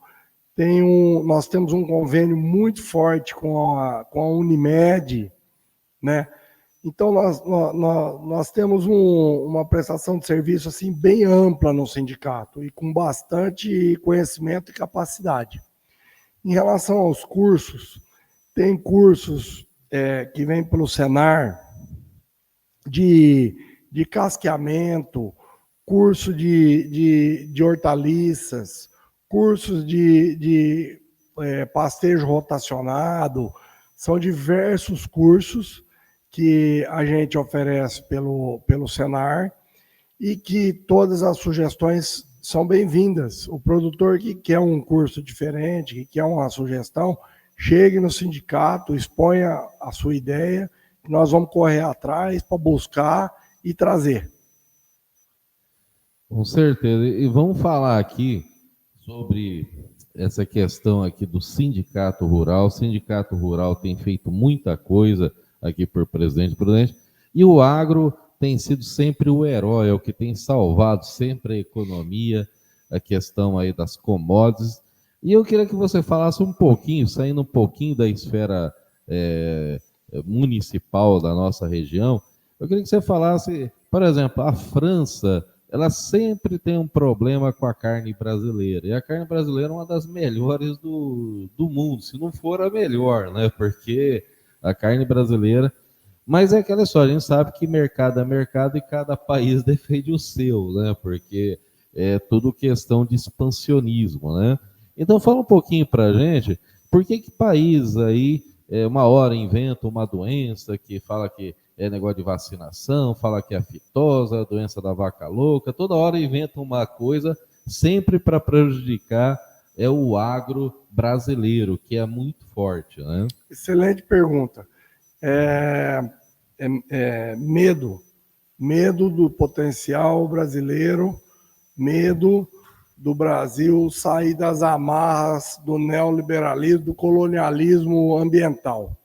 Nós temos um convênio muito forte com a Unimed, né? Então, nós temos uma prestação de serviço assim, bem ampla no sindicato e com bastante conhecimento e capacidade. Em relação aos cursos, tem cursos que vêm pelo Senar de casqueamento, curso de hortaliças, cursos de pastejo rotacionado, são diversos cursos que a gente oferece pelo Senar e que todas as sugestões são bem-vindas. O produtor que quer um curso diferente, que quer uma sugestão, chegue no sindicato, exponha a sua ideia, que nós vamos correr atrás para buscar e trazer. Com certeza. E vamos falar aqui sobre essa questão aqui do Sindicato Rural. O Sindicato Rural tem feito muita coisa aqui por Presidente Prudente, e o agro tem sido sempre o herói, é o que tem salvado sempre a economia, a questão aí das commodities. E eu queria que você falasse um pouquinho, saindo um pouquinho da esfera municipal da nossa região, eu queria que você falasse, por exemplo, a França, ela sempre tem um problema com a carne brasileira, e a carne brasileira é uma das melhores do mundo, se não for a melhor, né? Porque a carne brasileira, mas é aquela história, a gente sabe que mercado é mercado e cada país defende o seu, né? Porque é tudo questão de expansionismo, né? Então fala um pouquinho para a gente, por que país aí, uma hora inventa uma doença que fala que é negócio de vacinação, fala que é a fitose, a doença da vaca louca, toda hora inventa uma coisa sempre para prejudicar é o agro brasileiro, que é muito forte, né? Excelente pergunta. Medo do potencial brasileiro, medo do Brasil sair das amarras do neoliberalismo, do colonialismo ambiental.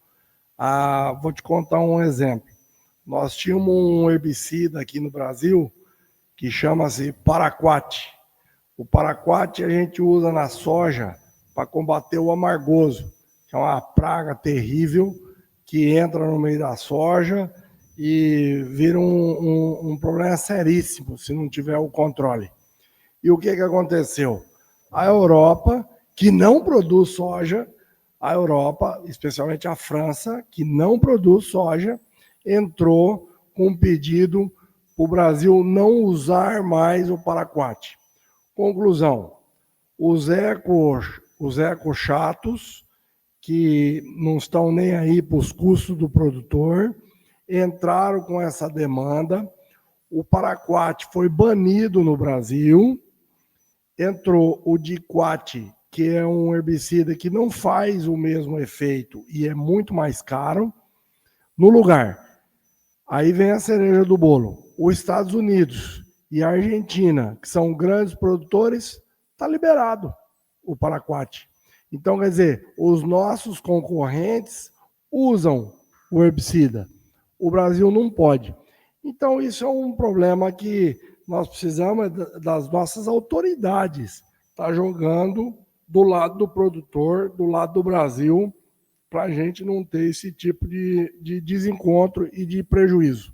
Vou te contar um exemplo. Nós tínhamos um herbicida aqui no Brasil que chama-se paraquat. O paraquat a gente usa na soja para combater o amargoso, que é uma praga terrível que entra no meio da soja e vira um problema seríssimo se não tiver o controle. E o que aconteceu? A Europa, que não produz soja, a Europa, especialmente a França, que não produz soja, entrou com um pedido para o Brasil não usar mais o paraquat. Conclusão, os ecochatos, que não estão nem aí para os custos do produtor, entraram com essa demanda, o paraquat foi banido no Brasil, entrou o diquat, que é um herbicida que não faz o mesmo efeito e é muito mais caro, no lugar. Aí vem a cereja do bolo. Os Estados Unidos e a Argentina, que são grandes produtores, está liberado o paraquat. Então, quer dizer, os nossos concorrentes usam o herbicida. O Brasil não pode. Então, isso é um problema que nós precisamos das nossas autoridades estar jogando do lado do produtor, do lado do Brasil, para a gente não ter esse tipo de desencontro e de prejuízo.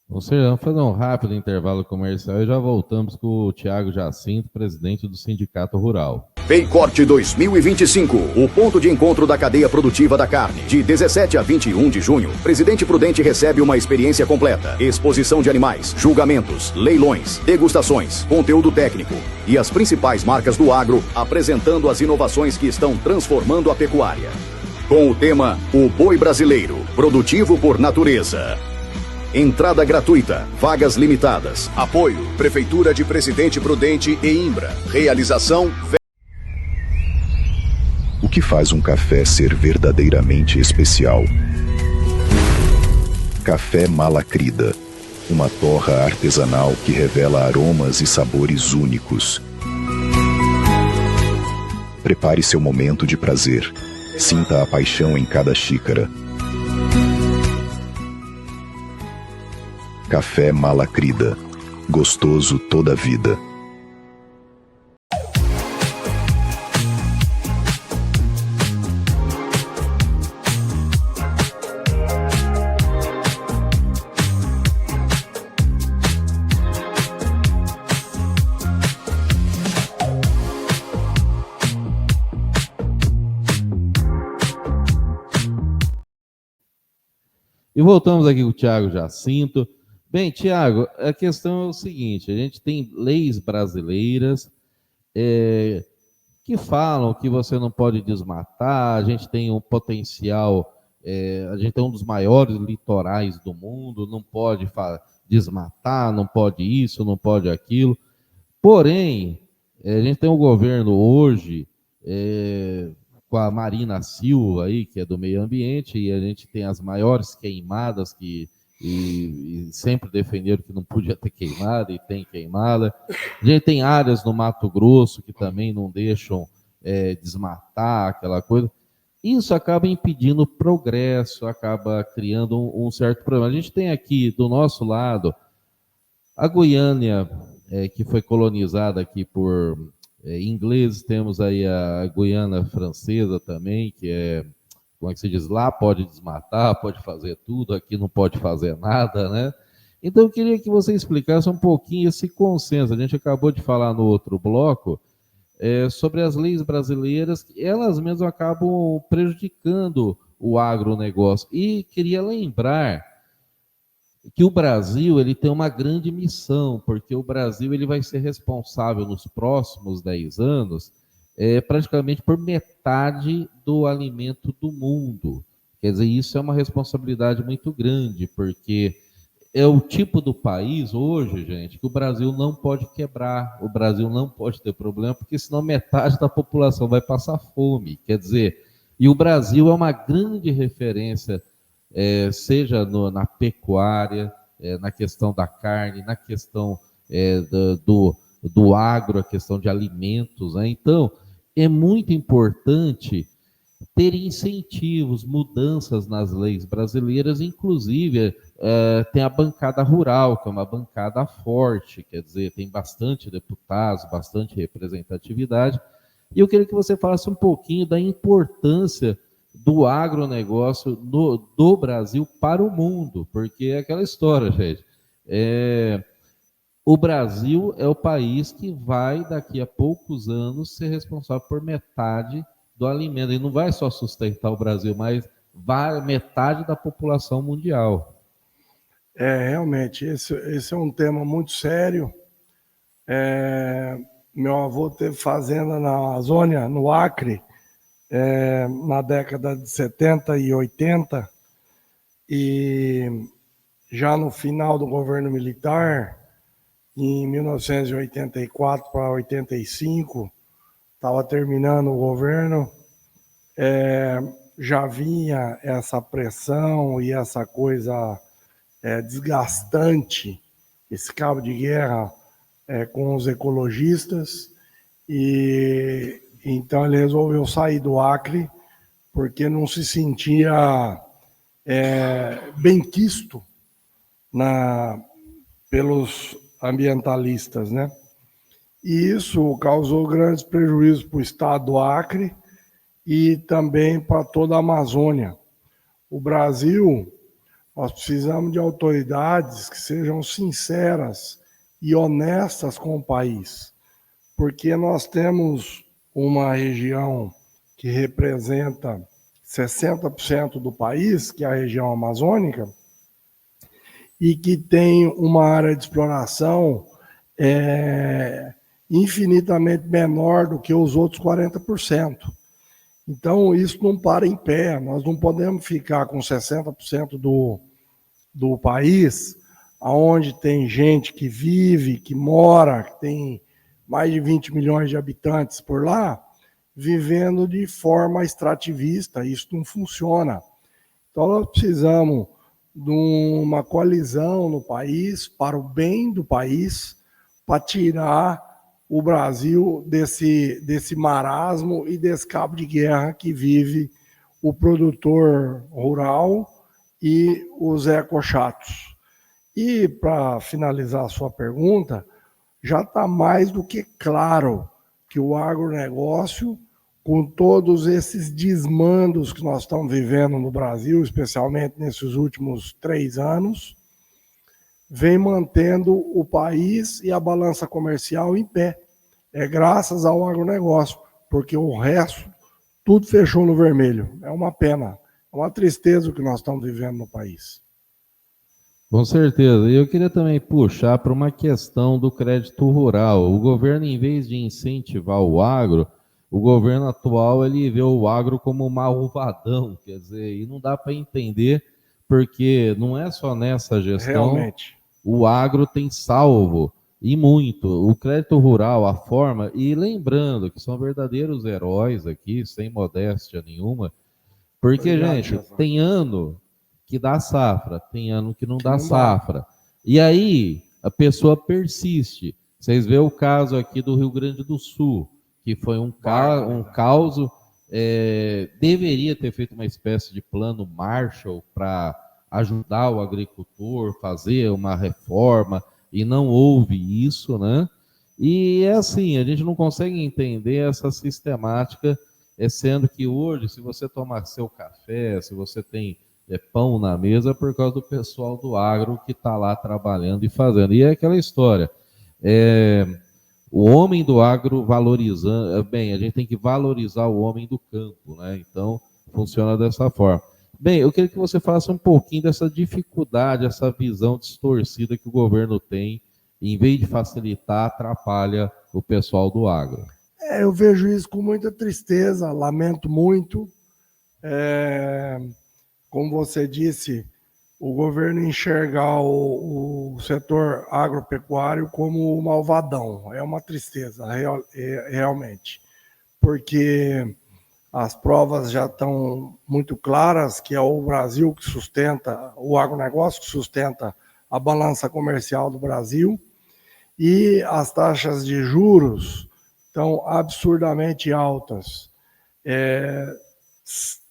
Vamos fazer um rápido intervalo comercial e já voltamos com o Thiago Jacinto, presidente do Sindicato Rural. Paycorte 2025, o ponto de encontro da cadeia produtiva da carne. De 17 a 21 de junho, Presidente Prudente recebe uma experiência completa. Exposição de animais, julgamentos, leilões, degustações, conteúdo técnico e as principais marcas do agro apresentando as inovações que estão transformando a pecuária. Com o tema O Boi Brasileiro, produtivo por natureza. Entrada gratuita, vagas limitadas. Apoio, Prefeitura de Presidente Prudente e Imbra. Realização... O que faz um café ser verdadeiramente especial? Café Malacrida, uma torra artesanal que revela aromas e sabores únicos. Prepare seu momento de prazer. Sinta a paixão em cada xícara. Café Malacrida, gostoso toda a vida. E voltamos aqui com o Thiago Jacinto. Bem, Thiago, a questão é o seguinte, a gente tem leis brasileiras que falam que você não pode desmatar, a gente tem um potencial, a gente tem um dos maiores litorais do mundo, não pode desmatar, não pode isso, não pode aquilo. Porém, a gente tem um governo hoje com a Marina Silva aí, que é do meio ambiente, e a gente tem as maiores queimadas e sempre defenderam que não podia ter queimada, e tem queimada. A gente tem áreas no Mato Grosso que também não deixam desmatar, aquela coisa. Isso acaba impedindo o progresso, acaba criando um certo problema. A gente tem aqui, do nosso lado, a Guiana, que foi colonizada aqui por ingleses, temos aí a Guiana francesa também, que como é que se diz, lá pode desmatar, pode fazer tudo, aqui não pode fazer nada, né? Então eu queria que você explicasse um pouquinho esse consenso. A gente acabou de falar no outro bloco sobre as leis brasileiras, que elas mesmas acabam prejudicando o agronegócio. E queria lembrar que o Brasil ele tem uma grande missão, porque o Brasil ele vai ser responsável nos próximos 10 anos praticamente por metade do alimento do mundo. Quer dizer, isso é uma responsabilidade muito grande, porque é o tipo do país hoje, gente, que o Brasil não pode quebrar, o Brasil não pode ter problema, porque senão metade da população vai passar fome. Quer dizer, e o Brasil é uma grande referência, seja na pecuária, na questão da carne, na questão do agro, a questão de alimentos, né? Então, é muito importante ter incentivos, mudanças nas leis brasileiras, inclusive tem a bancada rural, que é uma bancada forte, quer dizer, tem bastante deputados, bastante representatividade, e eu queria que você falasse um pouquinho da importância do agronegócio do Brasil para o mundo, porque é aquela história, gente, o Brasil é o país que vai, daqui a poucos anos, ser responsável por metade do alimento. E não vai só sustentar o Brasil, mas vai metade da população mundial. Realmente, esse é um tema muito sério. Meu avô teve fazenda na Amazônia, no Acre, na década de 70 e 80, e já no final do governo militar, em 1984 para 85, estava terminando o governo, já vinha essa pressão e essa coisa desgastante, esse cabo de guerra com os ecologistas, e então ele resolveu sair do Acre porque não se sentia benquisto pelos ambientalistas, né? E isso causou grandes prejuízos para o estado do Acre e também para toda a Amazônia. O Brasil, nós precisamos de autoridades que sejam sinceras e honestas com o país, porque nós temos uma região que representa 60% do país, que é a região amazônica, e que tem uma área de exploração infinitamente menor do que os outros 40%. Então, isso não para em pé. Nós não podemos ficar com 60% do país, onde tem gente que vive, que mora, que tem mais de 20 milhões de habitantes por lá, vivendo de forma extrativista. Isso não funciona. Então, nós precisamos de uma coalizão no país, para o bem do país, para tirar o Brasil desse marasmo e desse cabo de guerra que vive o produtor rural e os ecochatos. E, para finalizar a sua pergunta, já está mais do que claro que o agronegócio, com todos esses desmandos que nós estamos vivendo no Brasil, especialmente nesses últimos 3 anos, vem mantendo o país e a balança comercial em pé. É graças ao agronegócio, porque o resto, tudo fechou no vermelho. É uma pena, é uma tristeza o que nós estamos vivendo no país. Com certeza. E eu queria também puxar para uma questão do crédito rural. O governo, em vez de incentivar o agro, o governo atual ele vê o agro como um malvadão, quer dizer, e não dá para entender, porque não é só nessa gestão. Realmente. O agro tem salvo, e muito, o crédito rural, a forma, e lembrando que são verdadeiros heróis aqui, sem modéstia nenhuma, porque, gente, tem ano que dá safra, tem ano que não dá safra. E aí, a pessoa persiste. Vocês vê o caso aqui do Rio Grande do Sul, que foi um caos, deveria ter feito uma espécie de plano Marshall para ajudar o agricultor, fazer uma reforma, e não houve isso, né? E é assim, a gente não consegue entender essa sistemática, sendo que hoje, se você tomar seu café, se você tem pão na mesa, é por causa do pessoal do agro que está lá trabalhando e fazendo. E é aquela história, o homem do agro valorizando, bem, a gente tem que valorizar o homem do campo, né? Então, funciona dessa forma. Bem, eu queria que você falasse um pouquinho dessa dificuldade, essa visão distorcida que o governo tem, e, em vez de facilitar, atrapalha o pessoal do agro. Eu vejo isso com muita tristeza, lamento muito. Como você disse, o governo enxergar o setor agropecuário como o malvadão. É uma tristeza, realmente, porque as provas já estão muito claras que é o Brasil que sustenta, o agronegócio que sustenta a balança comercial do Brasil, e as taxas de juros estão absurdamente altas,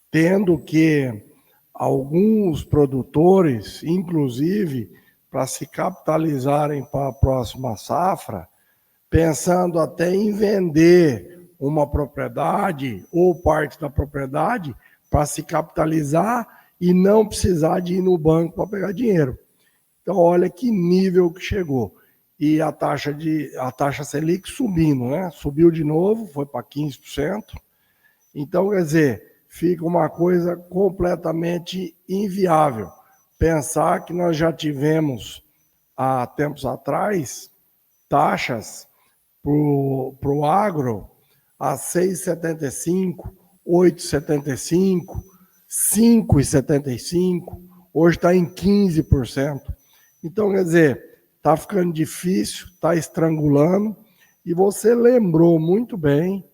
tendo que alguns produtores, inclusive, para se capitalizarem para a próxima safra, pensando até em vender uma propriedade ou parte da propriedade para se capitalizar e não precisar de ir no banco para pegar dinheiro. Então, olha que nível que chegou. E a taxa Selic subindo, né? Subiu de novo, foi para 15%. Então, quer dizer, fica uma coisa completamente inviável. Pensar que nós já tivemos, há tempos atrás, taxas para o agro a 6,75, 8,75, 5,75, hoje está em 15%. Então, quer dizer, está ficando difícil, está estrangulando, e você lembrou muito bem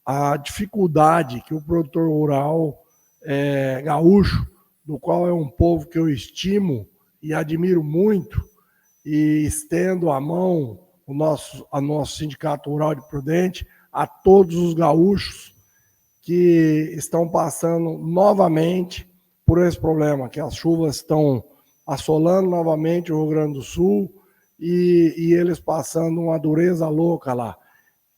a dificuldade que o produtor rural gaúcho, do qual é um povo que eu estimo e admiro muito, e estendo a mão a nosso Sindicato Rural de Prudente a todos os gaúchos que estão passando novamente por esse problema, que as chuvas estão assolando novamente o Rio Grande do Sul e eles passando uma dureza louca lá.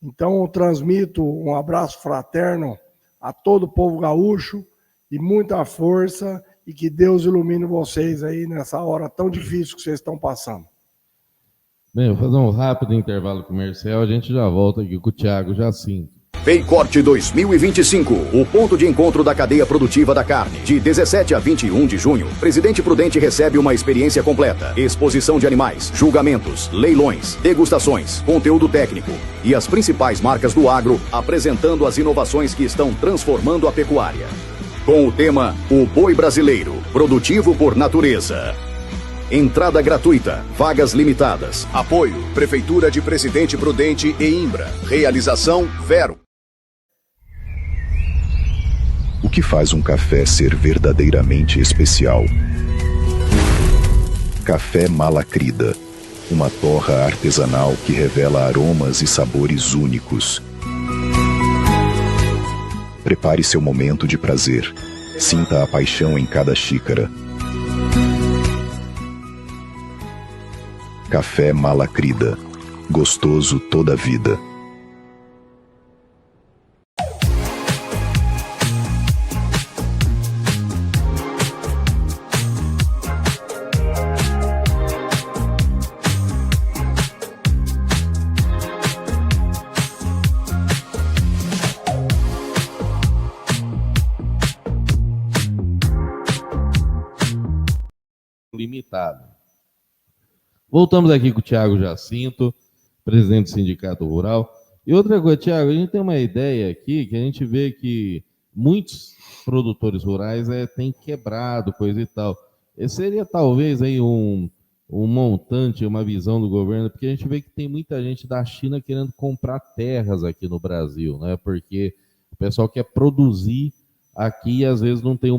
Então, eu transmito um abraço fraterno a todo o povo gaúcho e muita força, e que Deus ilumine vocês aí nessa hora tão difícil que vocês estão passando. Bem, eu vou fazer um rápido intervalo comercial, a gente já volta aqui com o Thiago Jacinto. Paycorte 2025, o ponto de encontro da cadeia produtiva da carne. De 17 a 21 de junho, Presidente Prudente recebe uma experiência completa. Exposição de animais, julgamentos, leilões, degustações, conteúdo técnico e as principais marcas do agro apresentando as inovações que estão transformando a pecuária. Com o tema O Boi Brasileiro, produtivo por natureza. Entrada gratuita, vagas limitadas. Apoio, Prefeitura de Presidente Prudente e Imbra. Realização Vero. O que faz um café ser verdadeiramente especial? Café Malacrida, uma torra artesanal que revela aromas e sabores únicos. Prepare seu momento de prazer. Sinta a paixão em cada xícara. Café Malacrida, gostoso toda a vida. Limitado. Voltamos aqui com o Thiago Jacinto, presidente do Sindicato Rural. E outra coisa, Thiago, a gente tem uma ideia aqui que a gente vê que muitos produtores rurais têm quebrado, coisa e tal. Esse seria talvez aí um montante, uma visão do governo, porque a gente vê que tem muita gente da China querendo comprar terras aqui no Brasil, né? Porque o pessoal quer produzir aqui e às vezes não tem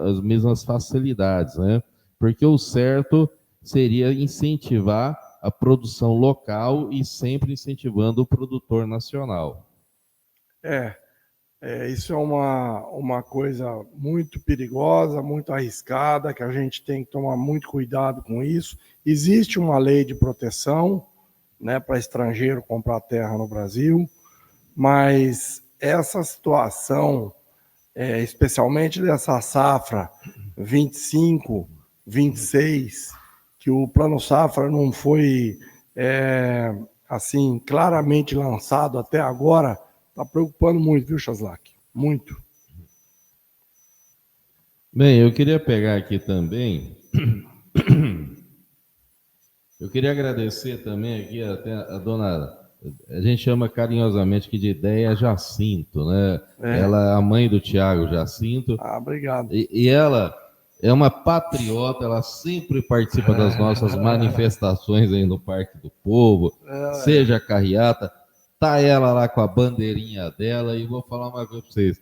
as mesmas facilidades, né? Porque o certo seria incentivar a produção local e sempre incentivando o produtor nacional. Isso é uma coisa muito perigosa, muito arriscada, que a gente tem que tomar muito cuidado com isso. Existe uma lei de proteção, né, para estrangeiro comprar terra no Brasil, mas essa situação, especialmente dessa safra 25, 26, que o Plano Safra não foi assim claramente lançado até agora, está preocupando muito, viu, Chaslak? Muito. Bem, eu queria pegar aqui também, eu queria agradecer também aqui até a dona, a gente chama carinhosamente aqui de Ideia Jacinto, né? Ela é a mãe do Thiago Jacinto. Obrigado. E ela é uma patriota, ela sempre participa das nossas manifestações aí no Parque do Povo, seja a carreata, tá ela lá com a bandeirinha dela, e vou falar uma coisa para vocês.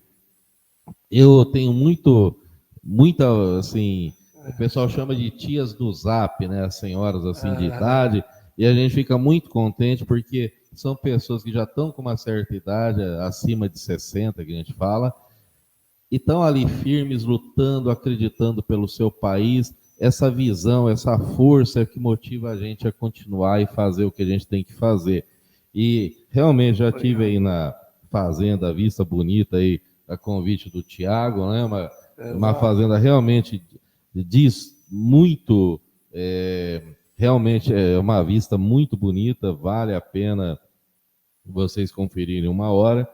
Eu tenho muita, assim, o pessoal chama de tias do Zap, né, as senhoras assim de idade, e a gente fica muito contente porque são pessoas que já estão com uma certa idade, acima de 60, que a gente fala, e estão ali firmes, lutando, acreditando pelo seu país. Essa visão, essa força que motiva a gente a continuar e fazer o que a gente tem que fazer. E realmente já tive aí na fazenda Vista Bonita, aí, a convite do Tiago, né? Uma fazenda realmente diz muito, realmente é uma vista muito bonita, vale a pena vocês conferirem uma hora.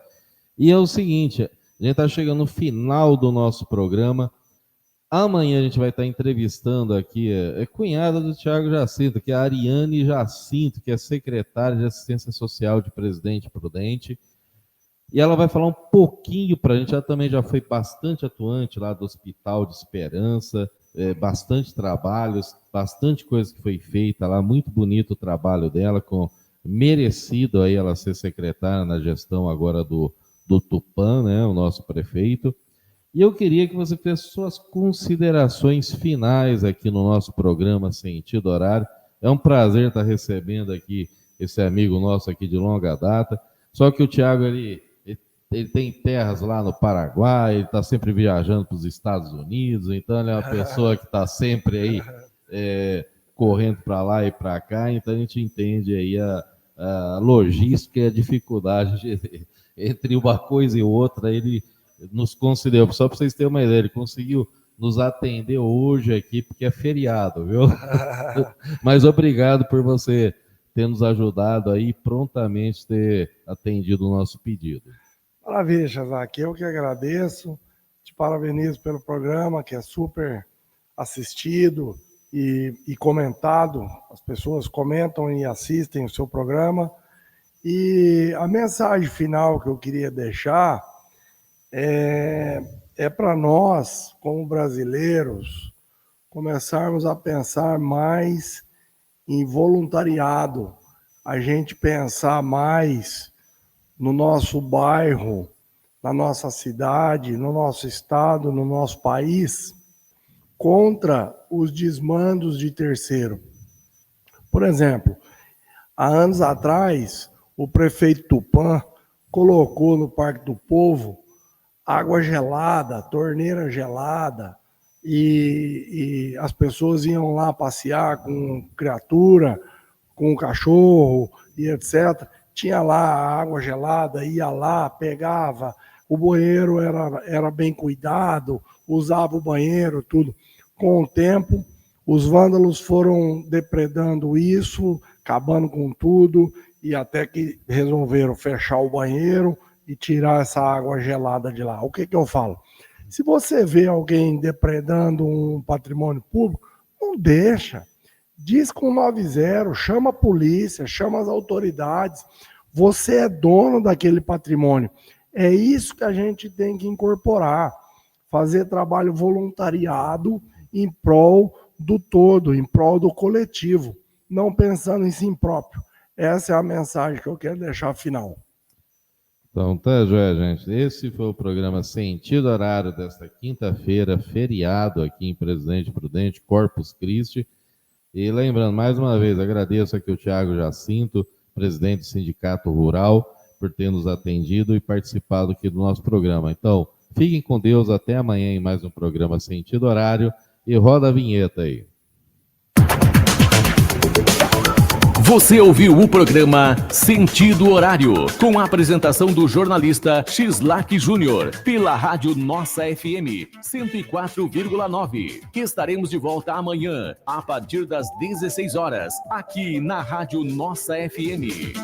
E é o seguinte, a gente está chegando no final do nosso programa. Amanhã a gente vai estar entrevistando aqui a cunhada do Thiago Jacinto, que é a Ariane Jacinto, que é secretária de Assistência Social de Presidente Prudente. E ela vai falar um pouquinho para a gente. Ela também já foi bastante atuante lá do Hospital de Esperança, bastante trabalhos, bastante coisa que foi feita lá. Muito bonito o trabalho dela, merecido aí ela ser secretária na gestão agora do Tupã, né, o nosso prefeito. E eu queria que você fizesse suas considerações finais aqui no nosso programa Sentido Horário. É um prazer estar recebendo aqui esse amigo nosso aqui de longa data. Só que o Thiago, ele tem terras lá no Paraguai, ele está sempre viajando para os Estados Unidos, então ele é uma pessoa que está sempre aí correndo para lá e para cá, então a gente entende aí a logística e a dificuldade entre uma coisa e outra. Ele nos concedeu, só para vocês terem uma ideia, ele conseguiu nos atender hoje aqui, porque é feriado, viu? Mas obrigado por você ter nos ajudado aí, prontamente ter atendido o nosso pedido. Maravilha, Chazak, eu que agradeço, te parabenizo pelo programa, que é super assistido e comentado, as pessoas comentam e assistem o seu programa, e a mensagem final que eu queria deixar é para nós, como brasileiros, começarmos a pensar mais em voluntariado, a gente pensar mais no nosso bairro, na nossa cidade, no nosso estado, no nosso país, contra os desmandos de terceiro. Por exemplo, há anos atrás, o prefeito Tupã colocou no Parque do Povo água gelada, torneira gelada, e as pessoas iam lá passear com criatura, com cachorro e etc. Tinha lá a água gelada, ia lá, pegava, o banheiro era bem cuidado, usava o banheiro, tudo. Com o tempo, os vândalos foram depredando isso, acabando com tudo, e até que resolveram fechar o banheiro e tirar essa água gelada de lá. O que eu falo? Se você vê alguém depredando um patrimônio público, não deixa. Diz com 90, chama a polícia, chama as autoridades. Você é dono daquele patrimônio. É isso que a gente tem que incorporar. Fazer trabalho voluntariado em prol do todo, em prol do coletivo, não pensando em si próprio. Essa é a mensagem que eu quero deixar final. Então tá, joia, gente. Esse foi o programa Sentido Horário desta quinta-feira, feriado aqui em Presidente Prudente, Corpus Christi. E lembrando, mais uma vez, agradeço aqui o Thiago Jacinto, presidente do Sindicato Rural, por ter nos atendido e participado aqui do nosso programa. Então, fiquem com Deus, até amanhã em mais um programa Sentido Horário, e roda a vinheta aí. Você ouviu o programa Sentido Horário, com a apresentação do jornalista Xislac Júnior, pela Rádio Nossa FM 104,9. Estaremos de volta amanhã, a partir das 16 horas, aqui na Rádio Nossa FM.